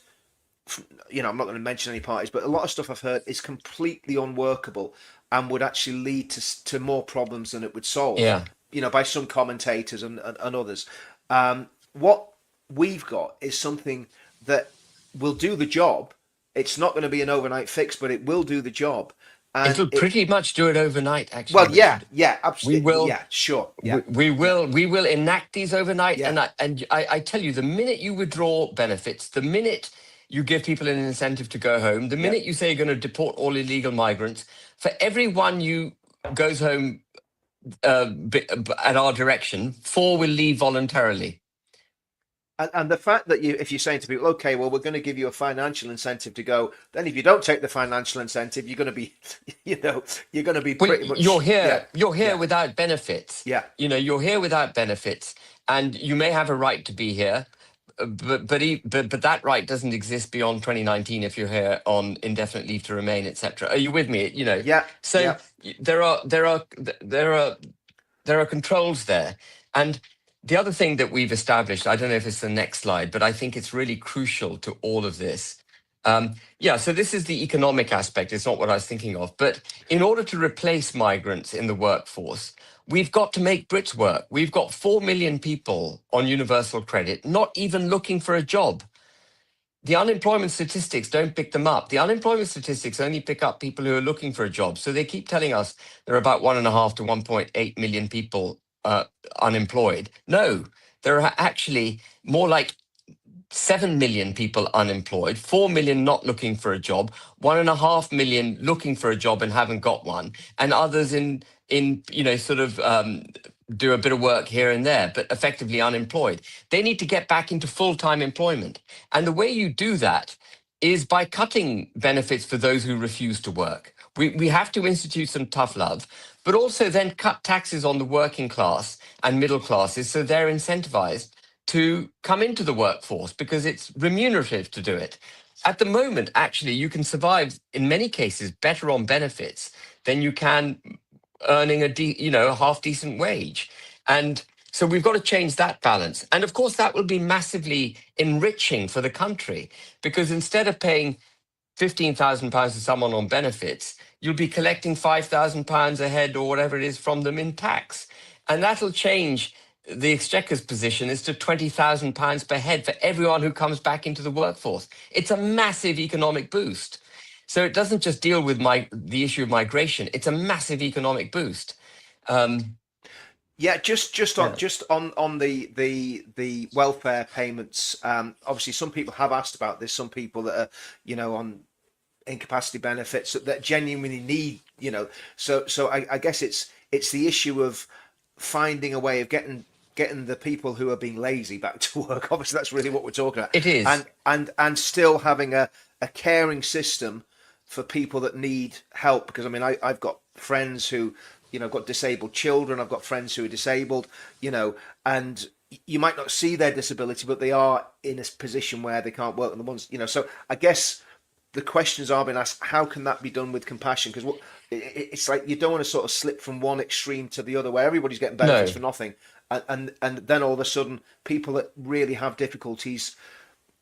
I'm not going to mention any parties, but a lot of stuff I've heard is completely unworkable and would actually lead to more problems than it would solve. Yeah. By some commentators and others. What we've got is something that will do the job. It's not going to be an overnight fix, but it will do the job. and It'll pretty much do it overnight, actually, well, yeah, Richard. yeah, We absolutely, will. yeah, sure, yeah, We will enact these overnight, yeah, and I tell you, the minute you withdraw benefits, the minute you give people an incentive to go home, the yeah. minute you say you're going to deport all illegal migrants, for everyone you goes home at our direction, 4 will leave voluntarily. And the fact that if you're saying to people, okay, well, we're going to give you a financial incentive to go, then if you don't take the financial incentive, you're going to be, you're going to be Well, pretty much, you're yeah, here. You're here yeah, without benefits. yeah, You're here without benefits, and you may have a right to be here, but that right doesn't exist beyond 2019 if you're here on indefinite leave to remain, etc. Are you with me? yeah, So yeah, there are controls there, and the other thing that we've established, I don't know if it's the next slide, but I think it's really crucial to all of this. Yeah, so this is the economic aspect. It's not what I was thinking of. But in order to replace migrants in the workforce, we've got to make Brits work. We've got 4 million people on universal credit, not even looking for a job. The unemployment statistics don't pick them up. The unemployment statistics only pick up people who are looking for a job. So they keep telling us there are about 1.5 to 1.8 million people unemployed. No, there are actually more like 7 million people unemployed, 4 million not looking for a job, 1.5 million looking for a job and haven't got one, and others in sort of do a bit of work here and there, but effectively unemployed. They need to get back into full-time employment. And the way you do that is by cutting benefits for those who refuse to work. We have to institute some tough love, but also then cut taxes on the working class and middle classes so they're incentivized to come into the workforce because it's remunerative to do it. At the moment, actually, you can survive in many cases better on benefits than you can earning a half decent wage. And so we've got to change that balance. And of course, that will be massively enriching for the country because instead of paying £15,000 to someone on benefits, you'll be collecting £5,000 a head or whatever it is from them in tax. And that'll change the Exchequer's position is to £20,000 per head for everyone who comes back into the workforce. It's a massive economic boost. So it doesn't just deal with the issue of migration. It's a massive economic boost. yeah. Just on the welfare payments. Obviously, some people have asked about this. Some people that are, on incapacity benefits that genuinely need, So I guess it's the issue of finding a way of getting the people who are being lazy back to work. Obviously, that's really what we're talking about. It is. And still having a caring system for people that need help. Because I mean, I've got friends who, got disabled children. I've got friends who are disabled, and you might not see their disability, but they are in a position where they can't work. And the ones, so I guess the questions are being asked, how can that be done with compassion? Because it's like you don't want to sort of slip from one extreme to the other where everybody's getting benefits for nothing. And then all of a sudden people that really have difficulties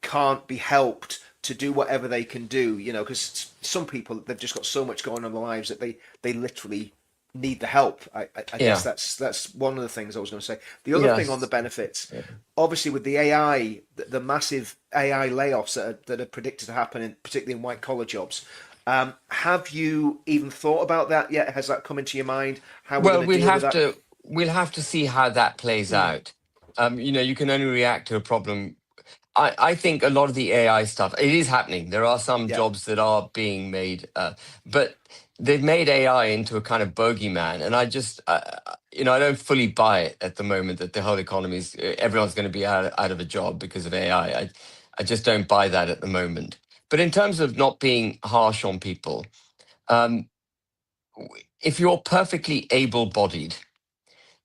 can't be helped to do whatever they can do, because some people, they've just got so much going on in their lives that they literally need the help. I guess that's one of the things I was going to say. The other thing on the benefits, obviously with the AI, the massive AI layoffs that are predicted to happen, particularly in white collar jobs. Have you even thought about that yet? Has that come into your mind? How We'll have to see how that plays out. You can only react to a problem. I think a lot of the AI stuff, it is happening. There are some jobs that are being made, but they've made AI into a kind of bogeyman. And I just, I don't fully buy it at the moment that the whole economy everyone's going to be out of a job because of AI. I just don't buy that at the moment. But in terms of not being harsh on people, if you're perfectly able-bodied,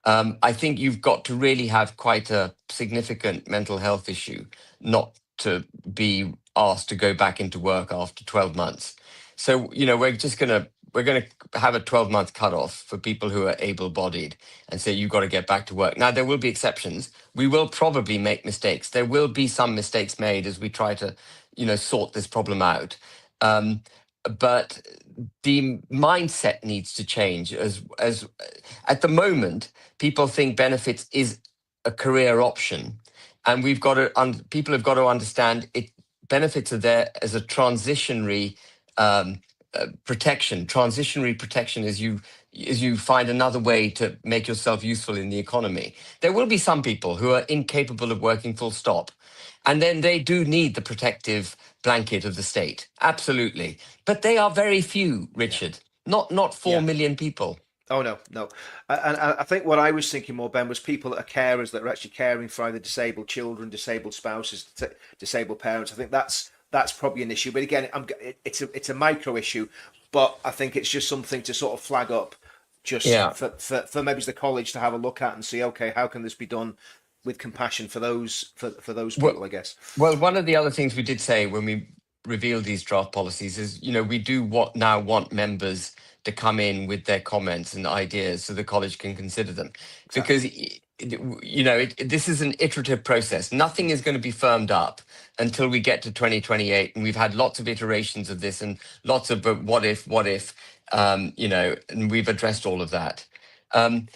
I think you've got to really have quite a significant mental health issue not to be asked to go back into work after 12 months. So, we're going to have a 12-month cutoff for people who are able-bodied and say you've got to get back to work. Now, there will be exceptions. We will probably make mistakes. There will be some mistakes made as we try to, sort this problem out. But the mindset needs to change as at the moment, people think benefits is a career option. And people have got to understand benefits are there as a transitionary protection, transitionary protection, as you find another way to make yourself useful in the economy. There will be some people who are incapable of working full stop, and then they do need the protective blanket of the state. Absolutely. But they are very few, Richard, not 4 Yeah. million people. Oh no, no. And I think what I was thinking more, Ben, was people that are carers that are actually caring for either disabled children, disabled spouses, disabled parents. I think that's probably an issue. But again, it's a micro issue, but I think it's just something to sort of flag up, just Yeah. for maybe the college to have a look at and see, okay, how can this be done with compassion for those those people, I guess. Well, one of the other things we did say when we revealed these draft policies is, we do now want members to come in with their comments and ideas so the college can consider them. Because, this is an iterative process. Nothing is going to be firmed up until we get to 2028. And we've had lots of iterations of this and lots of what if, and we've addressed all of that. And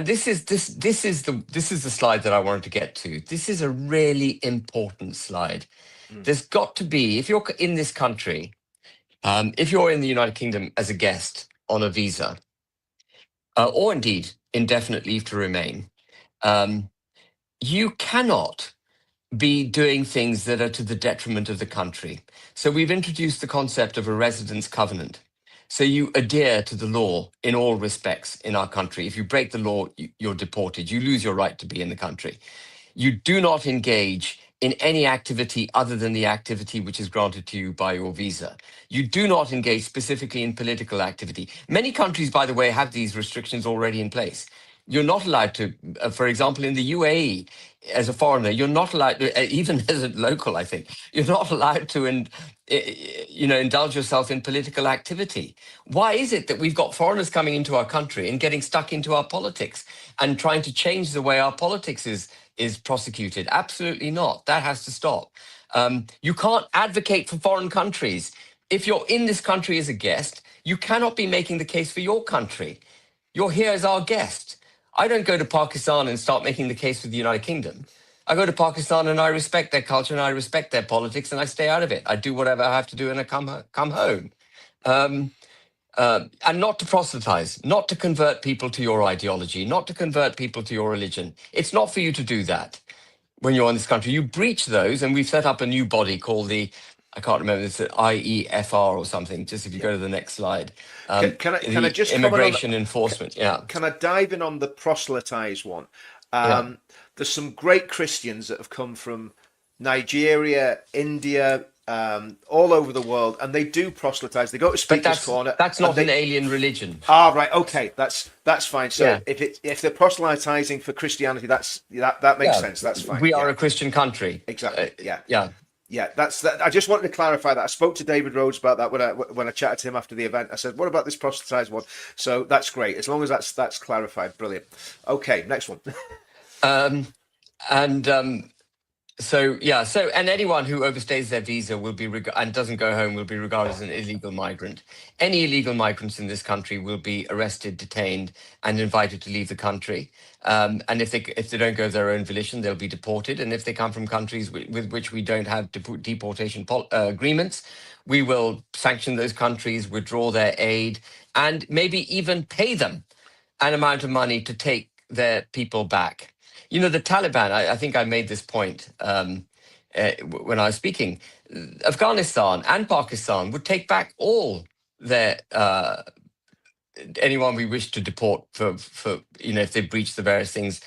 this is the slide that I wanted to get to. This is a really important slide. There's got to be, if you're in this country, if you're in the United Kingdom as a guest on a visa, or indeed indefinite leave to remain, you cannot be doing things that are to the detriment of the country. So we've introduced the concept of a residence covenant. So you adhere to the law in all respects in our country. If you break the law, you're deported. You lose your right to be in the country. You do not engage in any activity other than the activity which is granted to you by your visa. You do not engage specifically in political activity. Many countries, by the way, have these restrictions already in place. You're not allowed to, for example, in the UAE, as a foreigner, you're not allowed to, even as a local, I think, you're not allowed to, indulge yourself in political activity. Why is it that we've got foreigners coming into our country and getting stuck into our politics and trying to change the way our politics is prosecuted? Absolutely not. That has to stop. You can't advocate for foreign countries. If you're in this country as a guest, you cannot be making the case for your country. You're here as our guest. I don't go to Pakistan and start making the case for the United Kingdom. I go to Pakistan and I respect their culture and I respect their politics and I stay out of it. I do whatever I have to do and I come home. And not to proselytize, not to convert people to your ideology, not to convert people to your religion. It's not for you to do that when you're in this country. You breach those, and we've set up a new body called I can't remember, it's IEFR or something, just if you go to the next slide. Can I just comment on immigration enforcement, yeah. Can I dive in on the proselytize one? There's some great Christians that have come from Nigeria, India, all over the world, and they do proselytize. They go to Speaker's Corner. That's not an alien religion. Ah, right, okay, that's fine. So Yeah. if they're proselytizing for Christianity, that makes sense. That's fine. We are a Christian country. Exactly. Yeah. Yeah. That's that. I just wanted to clarify that. I spoke to David Rhodes about that when I chatted to him after the event. I said, "What about this proselytized one?" So that's great. As long as that's clarified, brilliant. Okay, next one. And anyone who overstays their visa will be and doesn't go home will be regarded as an illegal migrant. Any illegal migrants in this country will be arrested, detained, and invited to leave the country. And if they don't go of their own volition, they'll be deported. And if they come from countries with which we don't have deportation agreements, we will sanction those countries, withdraw their aid, and maybe even pay them an amount of money to take their people back. The Taliban, I think I made this point when I was speaking, Afghanistan and Pakistan would take back all their anyone we wish to deport for if they breach the various things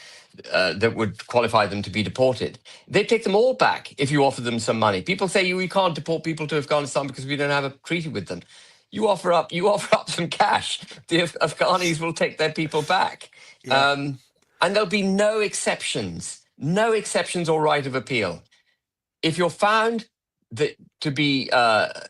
that would qualify them to be deported. They'd take them all back if you offer them some money. People say we can't deport people to Afghanistan because we don't have a treaty with them. You offer up some cash. The Afghanis will take their people back. Yeah. And there'll be no exceptions or right of appeal. If you're found that to be,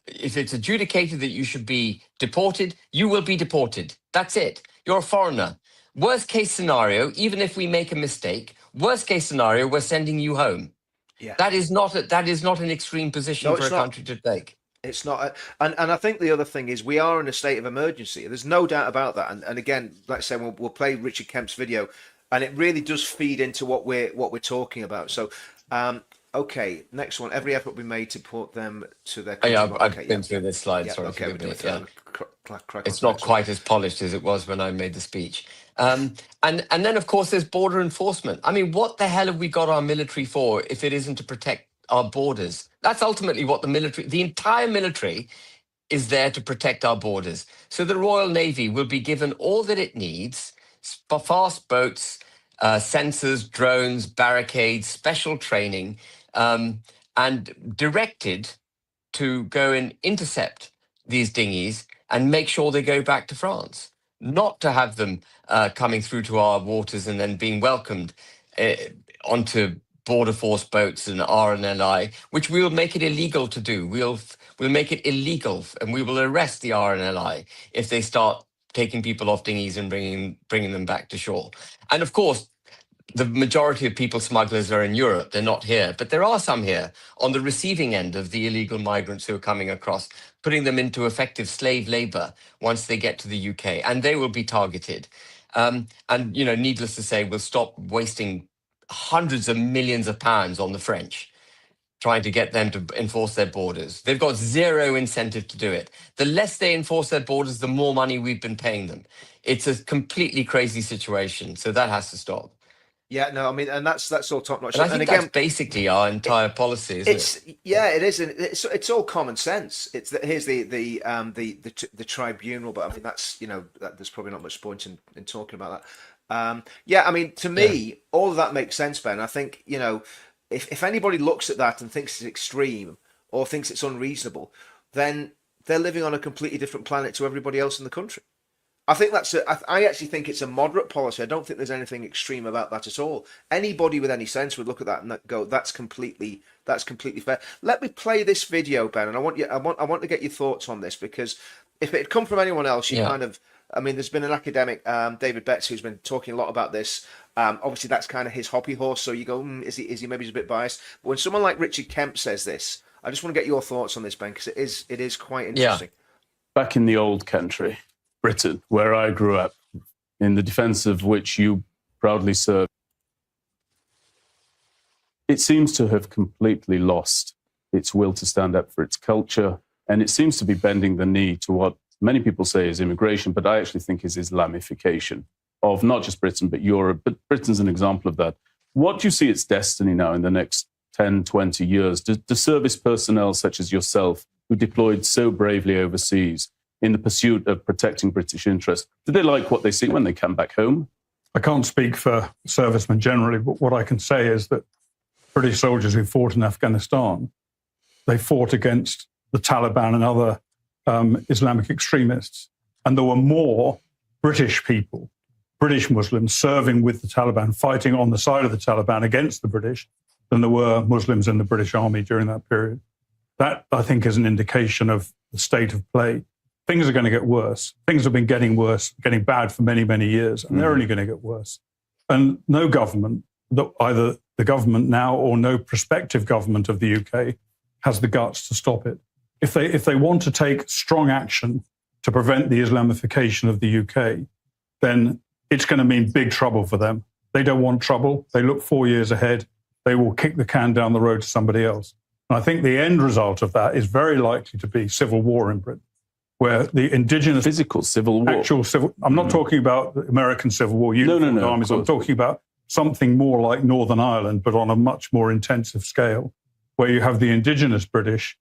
if it's adjudicated that you should be deported, you will be deported. That's it. You're a foreigner. Worst case scenario, even if we make a mistake, worst case scenario, we're sending you home. Yeah. That is not an extreme position for a country to take. It's not, and I think the other thing is we are in a state of emergency. There's no doubt about that. And again, like I say, we'll play Richard Kemp's video. And it really does feed into what we're talking about. So Okay, next one. Every effort will be made to put them to their Oh, country. yeah, I've Okay, been through this slide. yeah, Sorry, okay, we're forgive doing me. it. Yeah. Crack on It's to the not next one. quite as polished as it was when I made the speech. And then, of course, there's border enforcement. I mean, what the hell have we got our military for if it isn't to protect our borders? That's ultimately what the entire military is there to protect our borders. So the Royal Navy will be given all that it needs, fast boats, sensors, drones, barricades, special training, and directed to go and intercept these dinghies and make sure they go back to France, not to have them coming through to our waters and then being welcomed uh, onto border force boats and RNLI, which we will make it illegal to do. We'll make it illegal, and we will arrest the RNLI if they start taking people off dinghies and bringing them back to shore. And of course, the majority of people smugglers are in Europe. They're not here, but there are some here on the receiving end of the illegal migrants who are coming across, putting them into effective slave labor once they get to the UK, and they will be targeted. And, needless to say, we'll stop wasting hundreds of millions of pounds on the French, trying to get them to enforce their borders. They've got zero incentive to do it. The less they enforce their borders, the more money we've been paying them. It's a completely crazy situation, so that has to stop. Yeah, no, I mean, and that's all top notch. And I think that's basically our entire policy, isn't it? It is. It's all common sense. Here's the tribunal, but I mean that's there's probably not much point in talking about that. Yeah, I mean to me, all of that makes sense, Ben. I think if anybody looks at that and thinks it's extreme or thinks it's unreasonable, then they're living on a completely different planet to everybody else in the country. I think I actually think it's a moderate policy. I don't think there's anything extreme about that at all. Anybody with any sense would look at that and go, "That's completely fair." Let me play this video, Ben, and I want to get your thoughts on this, because if it had come from anyone else, I mean, there's been an academic, David Betts, who's been talking a lot about this. Obviously, that's kind of his hobby horse. So you go, is he maybe just a bit biased? But when someone like Richard Kemp says this, I just want to get your thoughts on this, Ben, because it is quite interesting. Back in the old country, Britain, where I grew up, in the defence of which you proudly served, it seems to have completely lost its will to stand up for its culture, and it seems to be bending the knee to what many people say is immigration, but I actually think is Islamification of not just Britain, but Europe. But Britain's an example of that. What do you see its destiny now in the next 10, 20 years? Do service personnel such as yourself, who deployed so bravely overseas in the pursuit of protecting British interests, do they like what they see when they come back home? I can't speak for servicemen generally, but what I can say is that British soldiers who fought in Afghanistan, they fought against the Taliban and other Islamic extremists. And there were more British people, British Muslims, serving with the Taliban, fighting on the side of the Taliban against the British, than there were Muslims in the British Army during that period. That, I think, is an indication of the state of play. Things are going to get worse. Things have been getting worse, getting bad for many, many years, and they're only going to get worse. And no government, either the government now or no prospective government of the UK, has the guts to stop it. If they want to take strong action to prevent the Islamification of the UK, then it's going to mean big trouble for them. They don't want trouble. They look 4 years ahead. They will kick the can down the road to somebody else. And I think the end result of that is very likely to be civil war in Britain, where the indigenous... Physical civil war. Actual civil... I'm not talking about the American Civil War, uniformed armies. I'm talking about something more like Northern Ireland, but on a much more intensive scale, where you have the indigenous British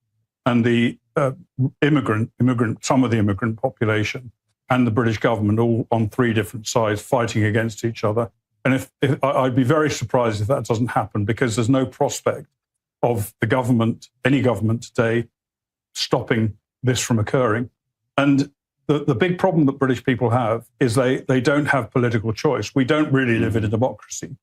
and the some of the immigrant population and the British government all on three different sides fighting against each other. And if I'd be very surprised if that doesn't happen, because there's no prospect of the government, any government today, stopping this from occurring. And the big problem that British people have is they don't have political choice. We don't really live in a democracy.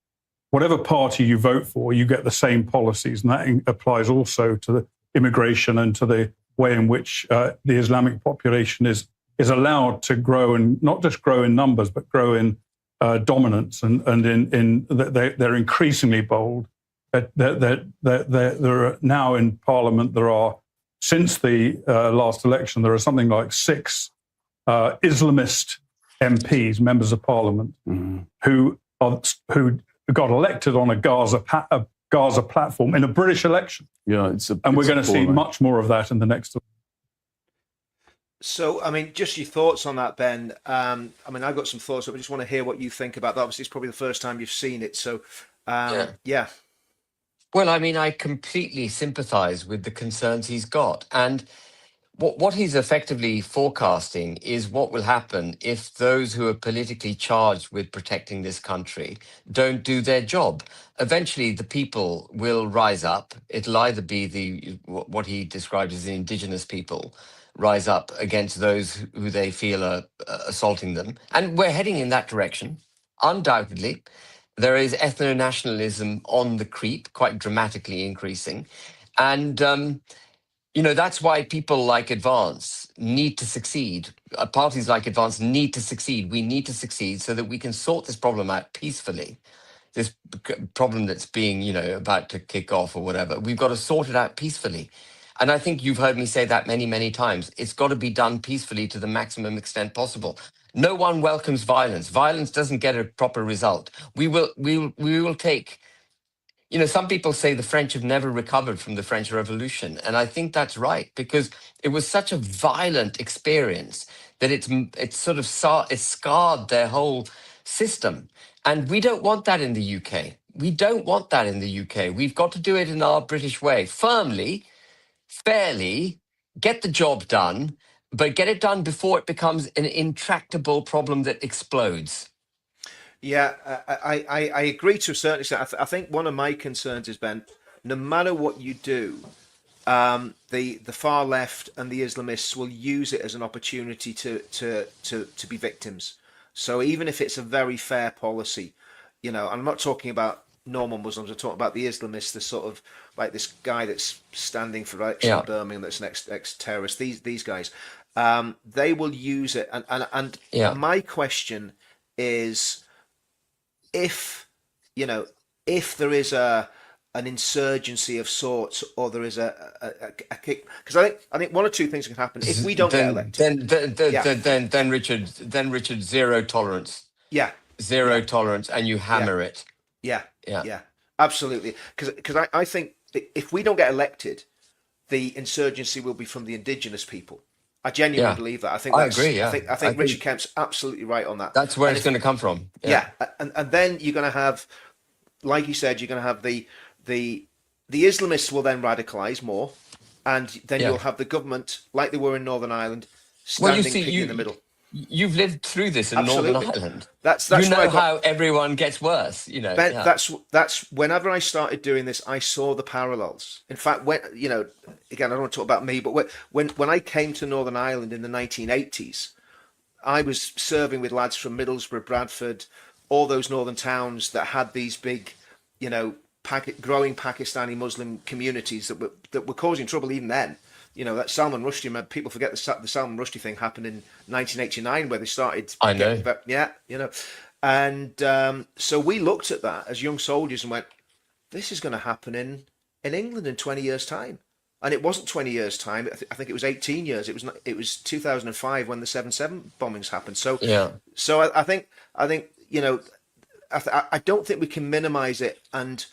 Whatever party you vote for, you get the same policies, and that applies also to the immigration and to the way in which the Islamic population is allowed to grow, and not just grow in numbers, but grow in dominance, and they're increasingly bold. There are now in Parliament, since the last election, there are something like 6 Islamist MPs, members of Parliament, who got elected on a Gaza platform in a British election. Yeah, and we're going to see much more of that in the next. So, I mean, just your thoughts on that, Ben. I mean, I've got some thoughts, but I just want to hear what you think about that. Obviously, it's probably the first time you've seen it. So, yeah. Well, I mean, I completely sympathize with the concerns he's got. And what he's effectively forecasting is what will happen if those who are politically charged with protecting this country don't do their job. Eventually, the people will rise up. It'll either be what he described as the indigenous people rise up against those who they feel are assaulting them. And we're heading in that direction, undoubtedly. There is ethno-nationalism on the creep, quite dramatically increasing. And that's why people like Advance need to succeed. Parties like Advance need to succeed. We need to succeed so that we can sort this problem out peacefully. This problem that's being, about to kick off or whatever, we've got to sort it out peacefully. And I think you've heard me say that many, many times. It's got to be done peacefully to the maximum extent possible. No one welcomes violence. Violence doesn't get a proper result. We will take. Some people say the French have never recovered from the French Revolution. And I think that's right, because it was such a violent experience that it's scarred their whole system. And we don't want that in the UK. We don't want that in the UK. We've got to do it in our British way, firmly, fairly, get the job done, but get it done before it becomes an intractable problem that explodes. Yeah, I agree to a certain extent. I think one of my concerns is, Ben, no matter what you do, the far left and the Islamists will use it as an opportunity to be victims. So even if it's a very fair policy, I'm not talking about normal Muslims, I'm talking about the Islamists, the sort of like this guy that's standing for election in Birmingham, that's an ex-terrorist. These guys, they will use it, and my question is, if there is an insurgency of sorts, or there is a kick, because I think one or two things can happen if we don't get elected. Then Richard, zero tolerance. Yeah, zero tolerance, and you hammer it. Yeah, absolutely. Because I think if we don't get elected, the insurgency will be from the indigenous people. I genuinely believe that. I agree. Yeah. I think Richard Kemp's absolutely right on that. That's where it's going to come from. Yeah. And then you're going to have, like you said, you're going to have the Islamists will then radicalize more, and then you'll have the government, like they were in Northern Ireland, standing in the middle. You've lived through this in Northern Ireland. That's how everyone gets worse. Ben, that's whenever I started doing this, I saw the parallels. In fact, when again, I don't want to talk about me, but when I came to Northern Ireland in the 1980s, I was serving with lads from Middlesbrough, Bradford, all those northern towns that had these big, growing Pakistani Muslim communities that were causing trouble even then. That Salman Rushdie, people forget the Salman Rushdie thing happened in 1989, where they started. I know. And so we looked at that as young soldiers and went, this is going to happen in England in 20 years' time. And it wasn't 20 years' time. I think it was 18 years. It was 2005 when the 7/7 bombings happened. So I think I don't think we can minimize it, and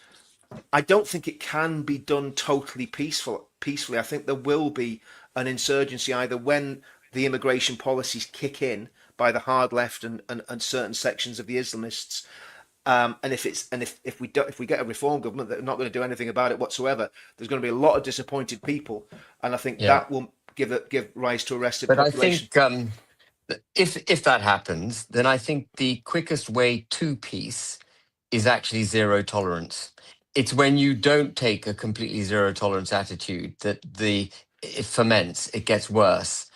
I don't think it can be done totally peacefully. I think there will be an insurgency either when the immigration policies kick in by the hard left and certain sections of the Islamists, and if we get a reform government that are not going to do anything about it whatsoever, there's going to be a lot of disappointed people, and I think that will give rise to a restive population. I think if that happens, then I think the quickest way to peace is actually zero tolerance. It's when you don't take a completely zero tolerance attitude that it ferments, it gets worse,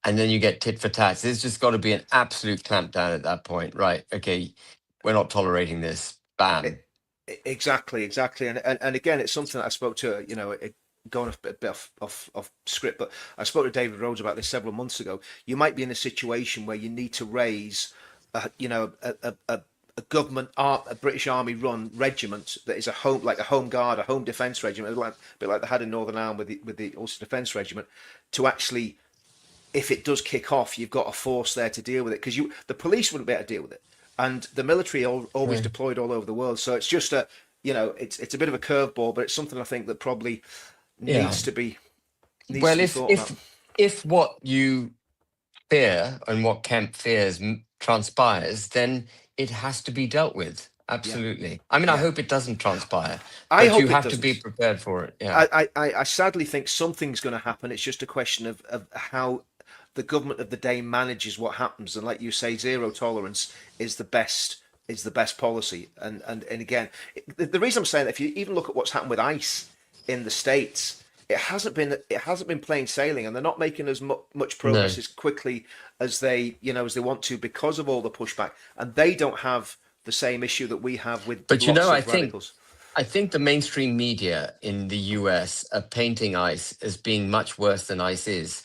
and then you get tit for tat. There's just got to be an absolute clampdown at that point. Right, okay, we're not tolerating this. Bam. Exactly. And again, it's something that I spoke to, going a bit off script, but I spoke to David Rhodes about this several months ago. You might be in a situation where you need to raise, a government, a British Army run regiment that is a home guard, a home defence regiment, a bit like they had in Northern Ireland with the Ulster Defence Regiment, to actually, if it does kick off, you've got a force there to deal with it, because the police wouldn't be able to deal with it, and the military always deployed all over the world. So it's just you know, it's a bit of a curveball, but it's something I think that probably Yeah. needs to be Well, thought about. if what you fear and what Kemp fears transpires, then it has to be dealt with. Absolutely. I mean, I Yeah. hope it doesn't transpire, I but hope you it have to be doesn't. prepared for it. Yeah. I sadly think something's going to happen. It's just a question of how the government of the day manages what happens. And like you say, zero tolerance is the best policy. And again, the reason I'm saying that, if you even look at what's happened with ICE in the States, it hasn't been plain sailing, and they're not making as much progress No. as quickly as they as they want to, because of all the pushback, and they don't have the same issue that we have with But lots I of think radicals. the mainstream media in the US are painting ICE as being much worse than ICE is,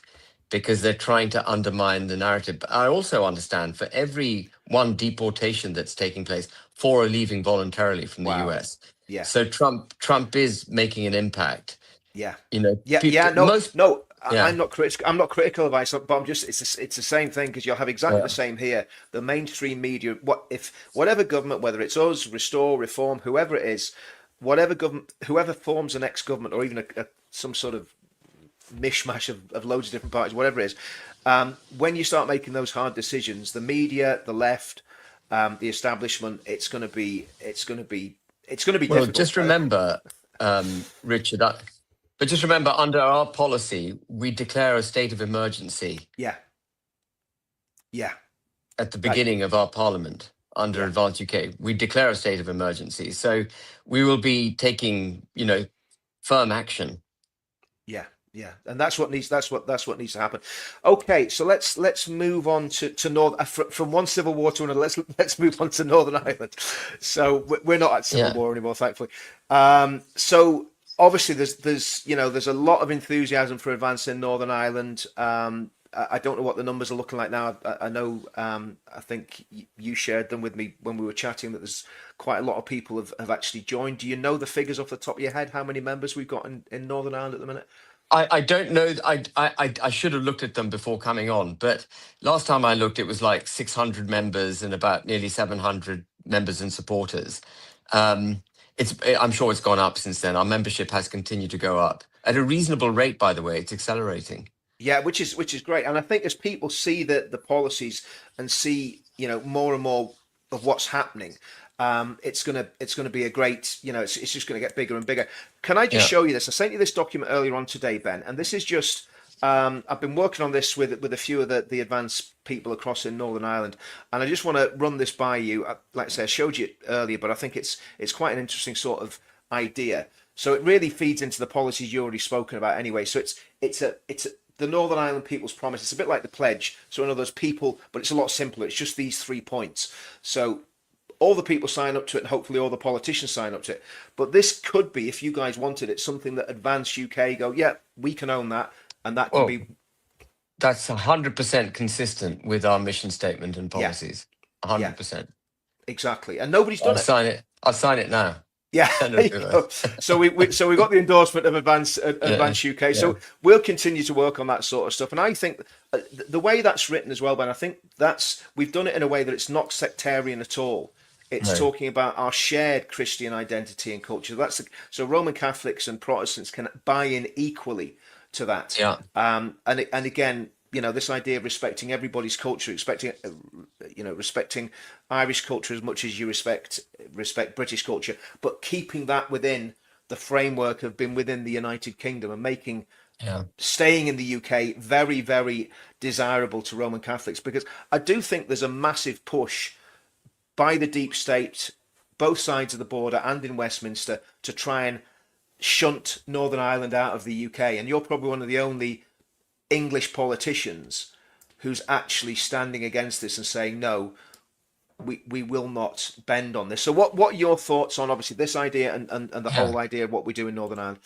because they're trying to undermine the narrative. But I also understand, for every one deportation that's taking place, 4 are leaving voluntarily from the Wow. US. Yeah. So Trump is making an impact. Yeah. You know, Yeah. No, most, no. yeah, I'm not critical. I'm not critical of ICE, but I'm just. It's the same thing, because you'll have exactly the same here. The mainstream media. Whatever government, whether it's us, Restore, Reform, whoever it is, whatever government, whoever forms the next government, or even some sort of mishmash of loads of different parties, whatever it is, when you start making those hard decisions, the media, the left, the establishment, it's going to be well, difficult. just remember, Richard, but just remember, under our policy, we declare a state of emergency Yeah. Yeah. at the beginning of our parliament under Yeah. Advance UK. We declare a state of emergency. So we will be taking, firm action. Yeah, yeah, and that's what needs. That's what needs to happen. Okay, so let's move on to North from one civil war to another. Let's move on to Northern Ireland. So we're not at civil Yeah. war anymore, thankfully. So obviously there's a lot of enthusiasm for advancing Northern Ireland. I don't know what the numbers are looking like now. I know, I think you shared them with me when we were chatting, that there's quite a lot of people have actually joined. Do you know the figures off the top of your head, how many members we've got in Northern Ireland at the minute? I don't know. I should have looked at them before coming on, but last time I looked, it was like 600 members and about nearly 700 members and supporters. I'm sure it's gone up since then. Our membership has continued to go up at a reasonable rate, by the way. It's accelerating. Yeah, which is great, and I think as people see the policies and see more and more of what's happening, it's gonna be a great, it's just gonna get bigger and bigger. Can I just Yeah. show you this? I sent you this document earlier on today, Ben, and this is just. I've been working on this with a few of the advanced people across in Northern Ireland, and I just want to run this by you. Like I say, I showed you it earlier, but I think it's quite an interesting sort of idea. So it really feeds into the policies you already spoken about anyway. So it's the Northern Ireland People's Promise. It's a bit like the pledge. So in other words, people, but it's a lot simpler. It's just these 3 points. So all the people sign up to it, and hopefully all the politicians sign up to it. But this could be, if you guys wanted it, something that Advance UK go, yeah, we can own that, and that can Well, be. that's 100% consistent with our mission statement and Yeah. policies. 100%. Exactly, and nobody's done I'll it. sign it. I'll sign it now. Yeah, Send there it you to go. us. So we got the endorsement of Advance UK. So we'll continue to work on that sort of stuff. And I think the way that's written as well, Ben, I think we've done it in a way that it's not sectarian at all. It's No. talking about our shared Christian identity and culture. So Roman Catholics and Protestants can buy in equally to that. Yeah. And again, this idea of respecting everybody's culture, respecting Irish culture as much as you respect British culture, but keeping that within the framework of being within the United Kingdom, and making staying in the UK very, very desirable to Roman Catholics, because I do think there's a massive push by the deep state, both sides of the border and in Westminster, to try and shunt Northern Ireland out of the UK. And you're probably one of the only English politicians who's actually standing against this and saying, no, we will not bend on this. So what are your thoughts on, obviously, this idea and the whole idea of what we do in Northern Ireland?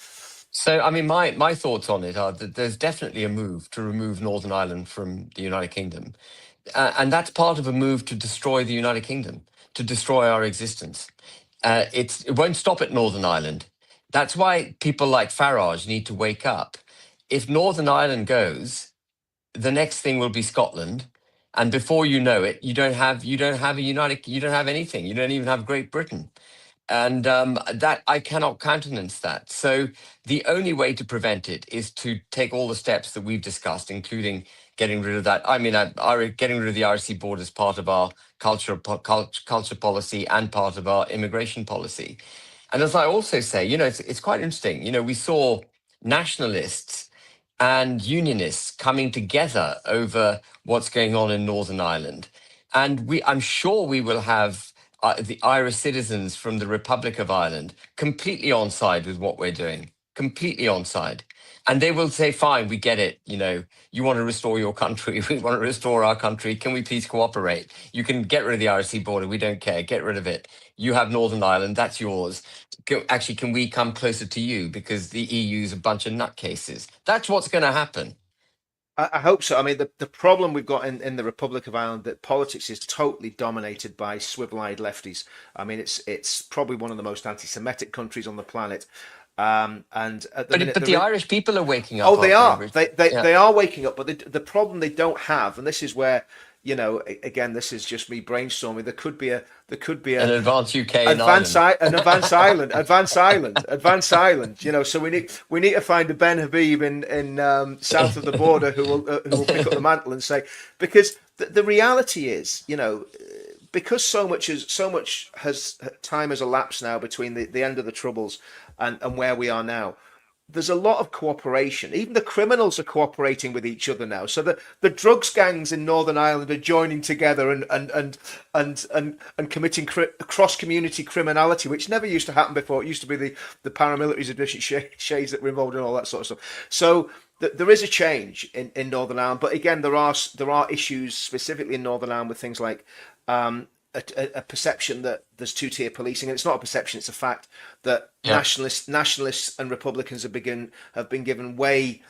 So, I mean, my thoughts on it are that there's definitely a move to remove Northern Ireland from the United Kingdom. And that's part of a move to destroy the United Kingdom, to destroy our existence. It won't stop at Northern Ireland. That's why people like Farage need to wake up. If Northern Ireland goes, the next thing will be Scotland. And before you know it, you don't have anything. You don't even have Great Britain. And that I cannot countenance that. So the only way to prevent it is to take all the steps that we've discussed, including getting rid of that. I mean, getting rid of the RC board as part of our culture policy and part of our immigration policy. And as I also say, it's quite interesting. We saw nationalists and unionists coming together over what's going on in Northern Ireland. And I'm sure we will have the Irish citizens from the Republic of Ireland completely on side with what we're doing, completely on side. And they will say, fine, we get it. You want to restore your country. We want to restore our country. Can we please cooperate? You can get rid of the RC border. We don't care. Get rid of it. You have Northern Ireland. That's yours. Actually, can we come closer to you? Because the EU's a bunch of nutcases. That's what's going to happen. I hope so. I mean, the problem we've got in the Republic of Ireland, that politics is totally dominated by swivel-eyed lefties. I mean, it's probably one of the most anti-Semitic countries on the planet. And at the minute, but the Irish people are waking up. Oh, they are. They are waking up. But the problem they don't have, and this is where, again, this is just me brainstorming. There could be an advanced UK, advanced island. So we need to find a Ben Habib in south of the border who will pick up the mantle and say, because the reality is, because so much time has elapsed now between the end of the Troubles and where we are now. There's a lot of cooperation. Even the criminals are cooperating with each other now. So the drugs gangs in Northern Ireland are joining together and committing cross-community criminality, which never used to happen before. It used to be the paramilitaries of different shades that were involved in all that sort of stuff. So there is a change in Northern Ireland, but again, there are issues specifically in Northern Ireland with things like a perception that there's two-tier policing, and it's not a perception; it's a fact that nationalists and Republicans have been given way.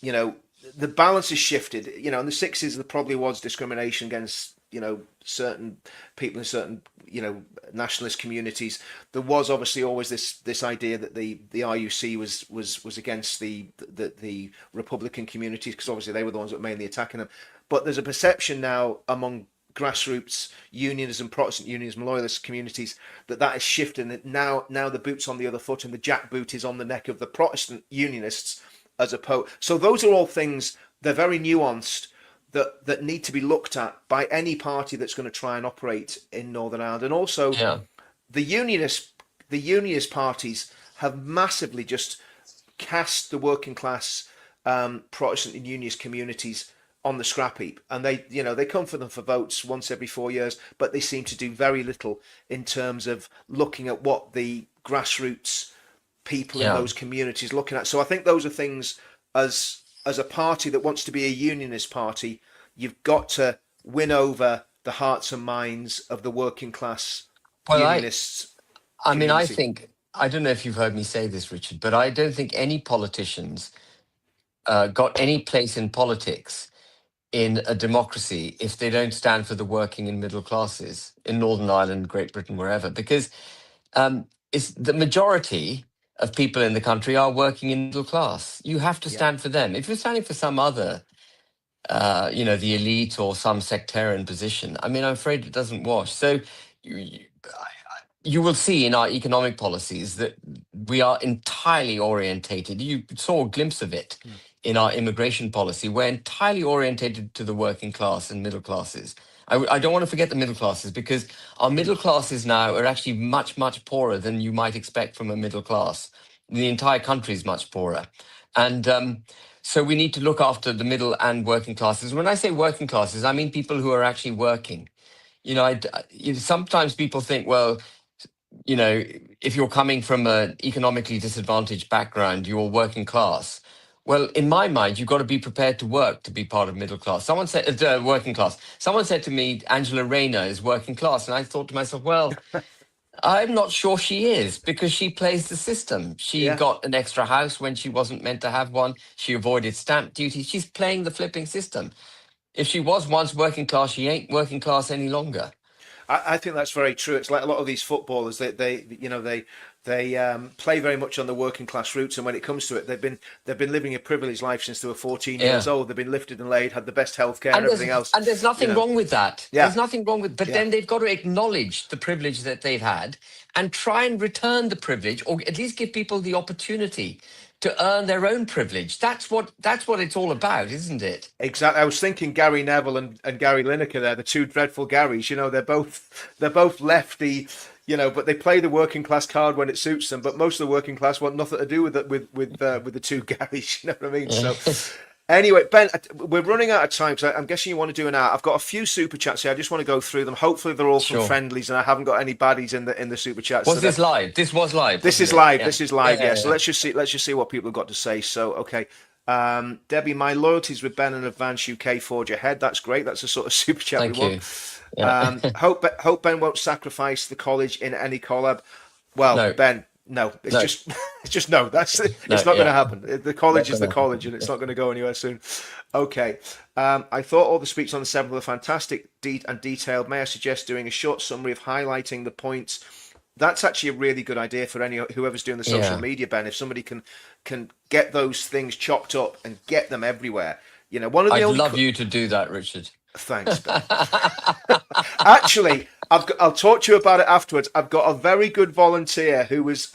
The balance has shifted. In the 60s, there probably was discrimination against certain people in certain nationalist communities. There was obviously always this idea that the RUC was against the Republican communities, because obviously they were the ones that were mainly attacking them. But there's a perception now among grassroots unionism, Protestant unionism, loyalist communities, that has shifted, and that now the boot's on the other foot and the jackboot is on the neck of the Protestant unionists as opposed. So those are all things, they're very nuanced, that need to be looked at by any party that's going to try and operate in Northern Ireland. And also the unionist parties have massively just cast the working class Protestant and unionist communities on the scrap heap, and they come for them for votes once every 4 years, but they seem to do very little in terms of looking at what the grassroots people in those communities looking at. So I think those are things, as a party that wants to be a unionist party, you've got to win over the hearts and minds of the working class unionists. I mean, I don't know if you've heard me say this, Richard, but I don't think any politicians got any place in politics in a democracy if they don't stand for the working and middle classes in Northern Ireland, Great Britain, wherever, because it's the majority of people in the country are working in middle class. You have to stand for them. If you're standing for some other, the elite or some sectarian position, I mean, I'm afraid it doesn't wash. So you will see in our economic policies that we are entirely orientated. You saw a glimpse of it in our immigration policy. We're entirely orientated to the working class and middle classes. I don't want to forget the middle classes, because our middle classes now are actually much, much poorer than you might expect from a middle class. The entire country is much poorer. And so we need to look after the middle and working classes. When I say working classes, I mean people who are actually working. Sometimes people think, well, if you're coming from an economically disadvantaged background, you're working class. Well, in my mind, you've got to be prepared to work to be part of middle class. Someone said, working class. Someone said to me, Angela Rayner is working class. And I thought to myself, well, I'm not sure she is, because she plays the system. She got an extra house when she wasn't meant to have one. She avoided stamp duty. She's playing the flipping system. If she was once working class, she ain't working class any longer. I think that's very true. It's like a lot of these footballers, they play very much on the working class roots, and when it comes to it, they've been living a privileged life since they were 14 years old. They've been lifted and laid, had the best healthcare and everything else. And there's nothing wrong with that. Yeah. There's nothing wrong with, but then they've got to acknowledge the privilege that they've had and try and return the privilege, or at least give people the opportunity to earn their own privilege. That's what it's all about, isn't it? Exactly. I was thinking Gary Neville and Gary Lineker there, the two dreadful Garys. You know, they're both lefty. You know, but they play the working class card when it suits them. But most of the working class want nothing to do with it, with the two Garys. You know what I mean? So, anyway, Ben, we're running out of time, so I'm guessing you want to do an hour. I've got a few super chats here. I just want to go through them. Hopefully, they're all from friendlies, and I haven't got any baddies in the super chats. Was this live? This was live. This is live. This is live. Yeah. So let's just see what people have got to say. So, okay. Debbie, my loyalties with Ben and Advance UK forge ahead. That's great. That's the sort of super chat Thank we want. you. Yeah. Hope Ben won't sacrifice the college in any collab. Well, no. Ben, no. It's just no. It's not going to happen. The college is the college, and it's not going to go anywhere soon. Okay. I thought all the speaks on the 7th were fantastic and detailed. May I suggest doing a short summary of highlighting the points? That's actually a really good idea for whoever's doing the social media, Ben. If somebody can get those things chopped up and get them everywhere. You know, I'd love you to do that, Richard. Thanks, Ben. Actually, I'll talk to you about it afterwards. I've got a very good volunteer who's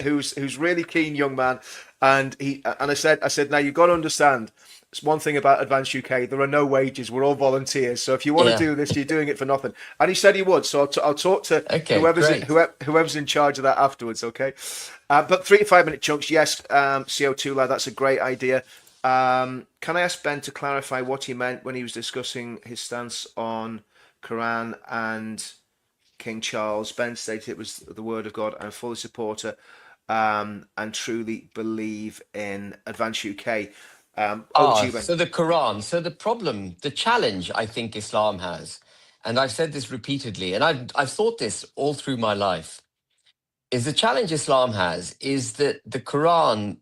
really keen, young man, and I said now you've got to understand. It's one thing about Advance UK. There are no wages. We're all volunteers. So if you want to do this, you're doing it for nothing. And he said he would. So I'll talk to whoever's in charge of that afterwards. Okay. But 3 to 5 minute chunks. Yes. CO2 lad. That's a great idea. Can I ask Ben to clarify what he meant when he was discussing his stance on Quran and King Charles? Ben stated it was the word of God. I'm fully supporter and truly believe in Advance UK. So the Quran. So the challenge I think Islam has, and I've said this repeatedly, and I've thought this all through my life, is the challenge Islam has is that the Quran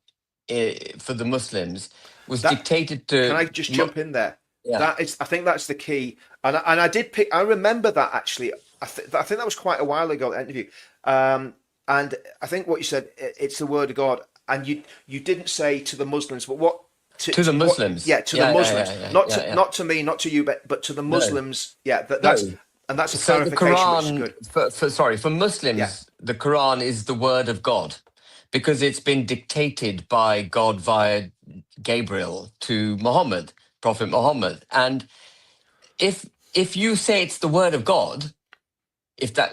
for the Muslims was dictated to. Can I just jump in there? Yeah. I think that's the key, and I did pick. I remember that actually. I think that was quite a while ago. The interview, and I think what you said, it's the word of God, and you didn't say to the Muslims, but what. To the Muslims, the Muslims, not to me, not to you, but to the Muslims. No. That's a clarification. The Quran, for Muslims, the Quran is the word of God, because it's been dictated by God via Gabriel to Muhammad, Prophet Muhammad. And if you say it's the word of God,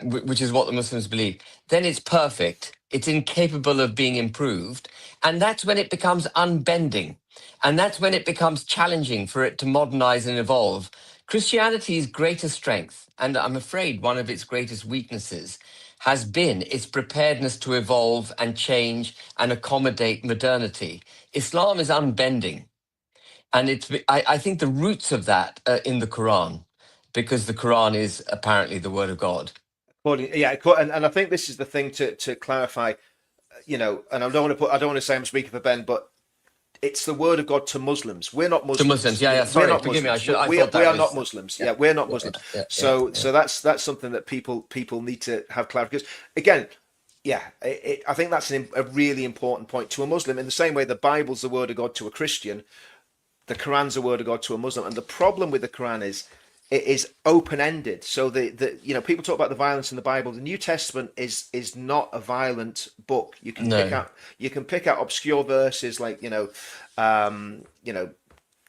which is what the Muslims believe, then it's perfect. It's incapable of being improved, and that's when it becomes unbending. And that's when it becomes challenging for it to modernize and evolve. Christianity's greatest strength, and I'm afraid one of its greatest weaknesses, has been its preparedness to evolve and change and accommodate modernity. Islam is unbending. And I think the roots of that are in the Quran, because the Quran is apparently the word of God. Yeah, and I think this is the thing to clarify, you know, and I don't want to say I'm speaking for Ben, but it's the word of God to Muslims. We're not Muslims. To Muslims, yeah. Sorry, forgive me. We are not Muslims. Yeah, we're not Muslims. So that's something that people need to have clarification. Again, I think that's a really important point to a Muslim. In the same way, the Bible's the word of God to a Christian, the Quran's the word of God to a Muslim. And the problem with the Quran is it is open-ended. So people talk about the violence in the Bible. The New Testament is not a violent book. You can pick out obscure verses like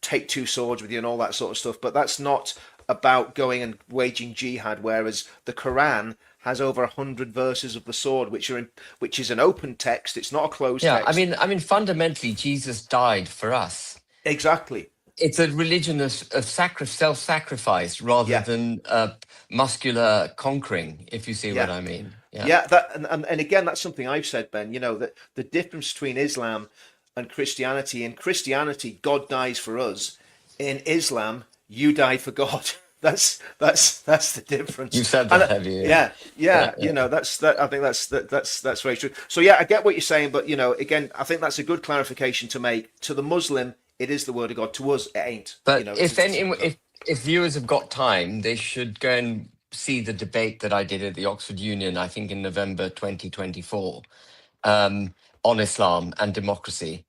take two swords with you and all that sort of stuff. But that's not about going and waging jihad. Whereas the Quran has over 100 verses of the sword, which is an open text. It's not a closed text. I mean, fundamentally, Jesus died for us. Exactly. It's a religion of self-sacrifice rather than muscular conquering, if you see what I mean. And again, that's something I've said, Ben. You know, that the difference between Islam and Christianity. In Christianity, God dies for us. In Islam, you die for God. That's the difference. You said that, have you? Yeah. You know, I think that's very true. So I get what you're saying, but again, I think that's a good clarification to make. To the Muslim, it is the word of God. To us, it ain't. But if viewers have got time, they should go and see the debate that I did at the Oxford Union, I think in November 2024, on Islam and democracy,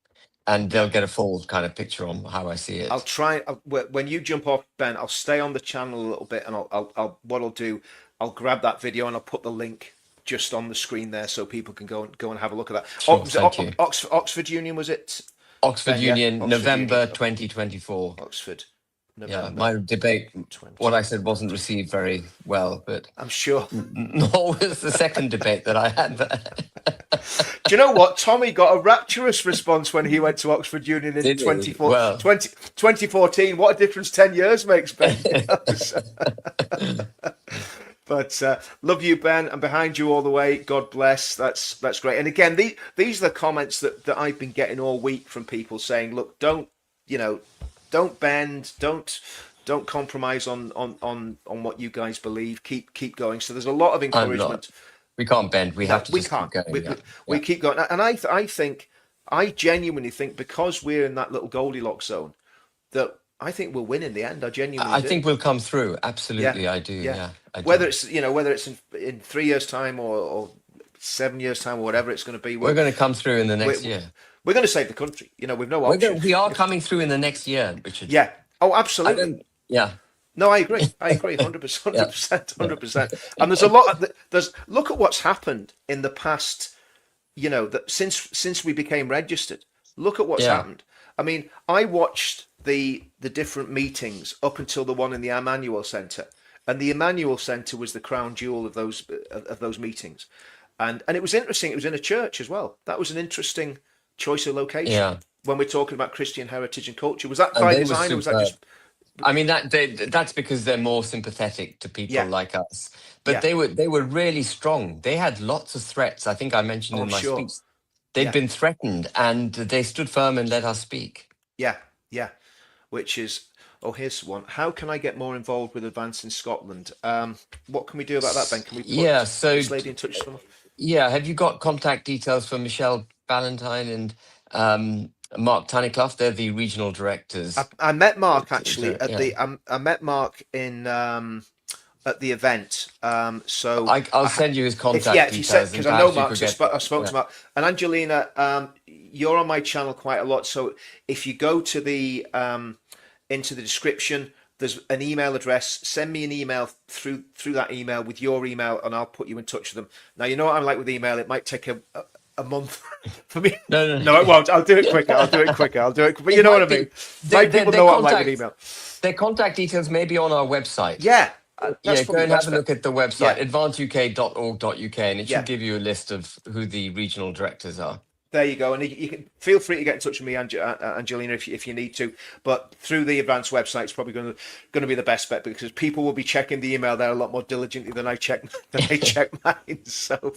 and they'll get a full kind of picture on how I see it. I'll try. When you jump off, Ben, I'll stay on the channel a little bit, and what I'll do, I'll grab that video and I'll put the link just on the screen there so people can go and have a look at that. Sure, thank you. Oxford Union, was it? Oxford Yeah, Union, Oxford November Union. 2024. Oxford. Yeah, November my debate, 20. what I said wasn't received very well, but I'm sure. nor was the second debate that I had. Do you know what? Tommy got a rapturous response when he went to Oxford Union in Did he? 2014. What a difference 10 years makes, Ben. But love you, Ben. I'm behind you all the way. God bless. That's great. And again, these are the comments that I've been getting all week from people saying, look, don't bend, don't compromise on what you guys believe. Keep going. So there's a lot of encouragement. We can't bend. We have to We just can't. keep going. We keep going. And I genuinely think, because we're in that little Goldilocks zone, that I think we'll win in the end. I genuinely do. think we'll come through. Absolutely, Yeah, I do. Yeah, I do. Whether it's in 3 years' time or 7 years' time or whatever it's going to be, We're going to come through in the next we're- year. we're going to save the country. We've no option. We are coming through in the next year, Richard. Yeah. Oh, I absolutely. don't. Yeah. No, I agree. 100%, 100%. And there's a lot. Look at what's happened in the past. Since we became registered. Look at what's Yeah. happened. I mean, I watched the different meetings up until the one in the Emmanuel Centre, and the Emmanuel Centre was the crown jewel of those meetings, and it was interesting. It was in a church as well. That was an interesting choice of location. Yeah. When we're talking about Christian heritage and culture, was that And by they were design, or was that superb. just? I mean that's because they're more sympathetic to people Yeah. like us. But Yeah. they were really strong. They had lots of threats. I think I mentioned Oh, in my sure. speech. They'd Yeah. been threatened, and they stood firm and let us speak. Yeah, yeah. Which is, here's one. How can I get more involved with Advancing Scotland? What can we do about that, Ben? Can we put this lady in touch with someone? Yeah, have you got contact details for Michelle Ballantyne and Mark Tunniclough? They're the regional directors. I met Mark actually Yeah. at the. I met Mark in at the event. So I'll send you his contact if you said, details. because and I know perhaps you Mark, could I spoke to Mark and Angelina. You're on my channel quite a lot, so if you go to the into the description, there's an email address. Send me an email through that email with your email, and I'll put you in touch with them. Now you know what I'm like with email; it might take a month for me. No, it won't. I'll do it quicker. But you know what I mean. People know what I'm like with email. Their contact details may be on our website. Yeah. Go That's and probably have best a bet. look at the website, Yeah. advanceuk.org.uk, and it should Yeah. give you a list of who the regional directors are. There you go, and you can feel free to get in touch with me, Angelina, if you need to. But through the Advanced website, it's probably going to be the best bet, because people will be checking the email there a lot more diligently than I check mine. So,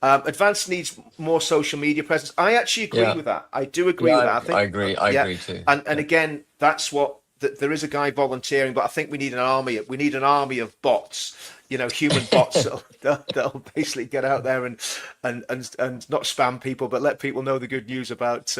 Advanced needs more social media presence. I actually agree with that. I do agree with that. I agree. I agree too. And again, that's what there is a guy volunteering, but I think we need an army. We need an army of bots. Human bots that'll basically get out there and not spam people, but let people know the good news about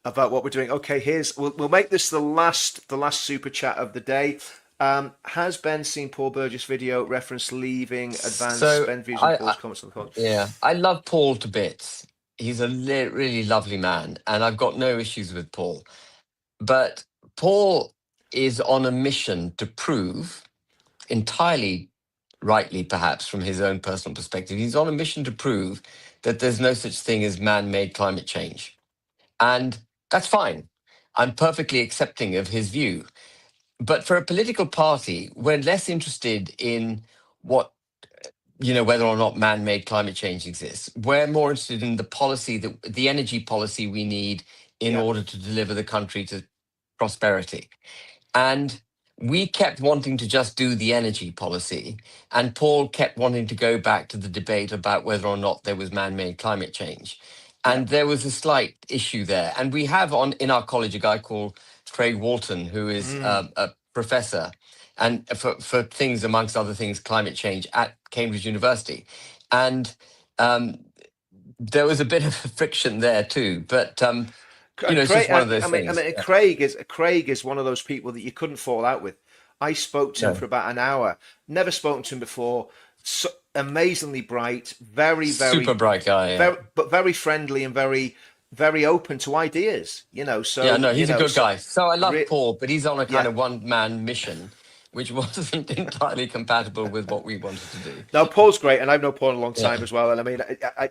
what we're doing. Okay, we'll make this the last super chat of the day. Has Ben seen Paul Burgess' video reference leaving Advanced? So, Ben views and Paul's comments on the podcast. Yeah, I love Paul to bits. He's a really lovely man, and I've got no issues with Paul. But Paul is on a mission to prove, entirely rightly perhaps from his own personal perspective, he's on a mission to prove that there's no such thing as man-made climate change. And that's fine. I'm perfectly accepting of his view. But for a political party, we're less interested in whether or not man-made climate change exists. We're more interested in the energy policy we need in order to deliver the country to prosperity. And we kept wanting to just do the energy policy, and Paul kept wanting to go back to the debate about whether or not there was man-made climate change. And there was a slight issue there. And we have in our college a guy called Craig Walton, who is a professor and for things, amongst other things, climate change at Cambridge University. And there was a bit of friction there too. But it's just one of those things. Craig is one of those people that you couldn't fall out with. I spoke to him for about an hour. Never spoken to him before. so amazingly bright, very Super bright guy. Yeah. but very friendly and very open to ideas. You know, so Yeah, no, he's you a know, good guy. So I love re- Paul, but he's on a kind Yeah. of one-man mission, which wasn't entirely compatible with what we wanted to do. Now, Paul's great, and I've known Paul a long time Yeah. as well. And I mean,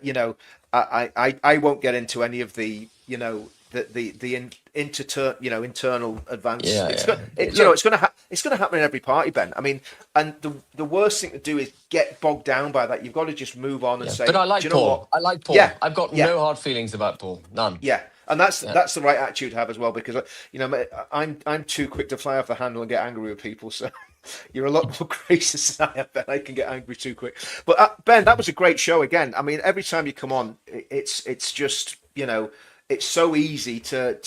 you know, I won't get into any of the, you know, internal advance. Yeah, It's yeah. you know, it's going to happen in every party, Ben. I mean, and the worst thing to do is get bogged down by that. You've got to just move on and say. But I like "Do you know Paul. what? I like Paul. Yeah, I've got yeah. no hard feelings about Paul. None. Yeah, and that's the right attitude to have as well, because you know I'm too quick to fly off the handle and get angry with people. So you're a lot more gracious than I am, Ben. I can get angry too quick. But Ben, that was a great show again. I mean, every time you come on, it's just, you know, it's so easy to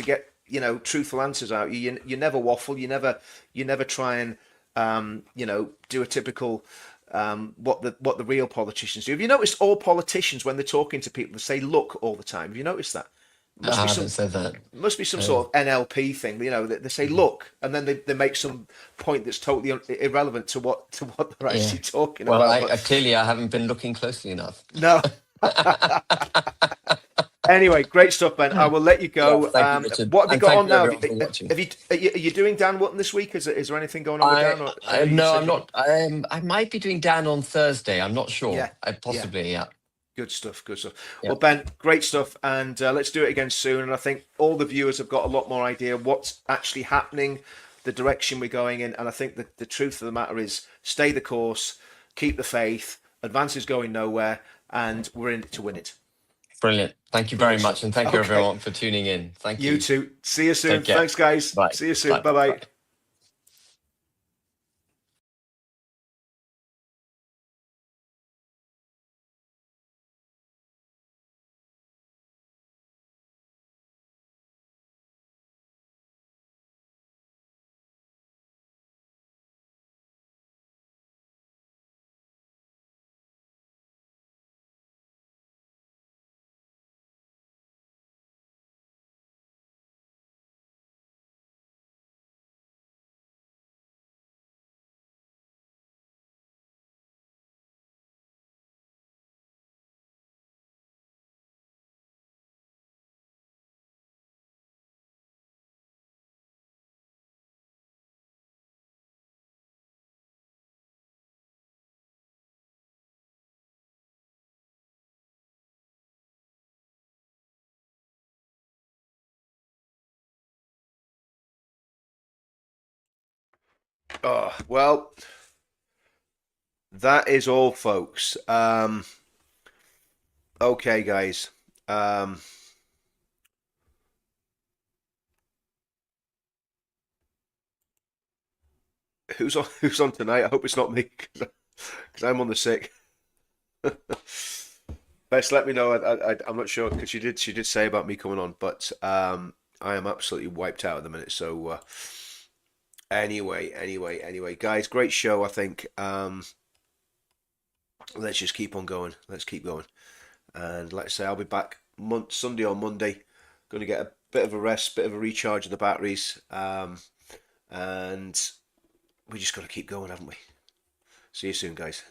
get, you know, truthful answers out. You never waffle. You never try and you know, do a typical. What the real politicians do. Have you noticed all politicians, when they're talking to people, they say "look" all the time? Have you noticed that? I haven't said that. Must be some sort of NLP thing, you know. They say "look," and then they make some point that's totally irrelevant to what they're actually talking Well, about. clearly I haven't been looking closely enough. No. Anyway, great stuff, Ben. I will let you go. Yeah, thank you, Richard. What have you And got thank on you, now? everyone, for watching. Are you doing Dan Wootton this week? Is there anything going on with Dan? Or, No, I'm not. I might be doing Dan on Thursday. I'm not sure. Yeah, Possibly, yeah. Good stuff. Good stuff. Yeah. Well, Ben, great stuff, and let's do it again soon. And I think all the viewers have got a lot more idea what's actually happening, the direction we're going in. And I think that the truth of the matter is, stay the course, keep the faith. Advance is going nowhere, and we're in it to win it. Brilliant. Thank you very much, and thank you everyone for tuning in. Thank you. You too. See you soon. Take care. Thanks, guys. Bye. See you soon. Bye. Bye-bye. Bye. Oh, well, that is all, folks. Okay, guys. Who's on tonight? I hope it's not me, because I'm on the sick. Best let me know. I'm not sure, because she did say about me coming on, but I am absolutely wiped out at the minute. So anyway, guys, great show. I think let's just keep on going. Let's keep going, and like I say, I'll be back Sunday or Monday. Going to get a bit of a rest, bit of a recharge of the batteries, and we just got to keep going, haven't we? See you soon, guys.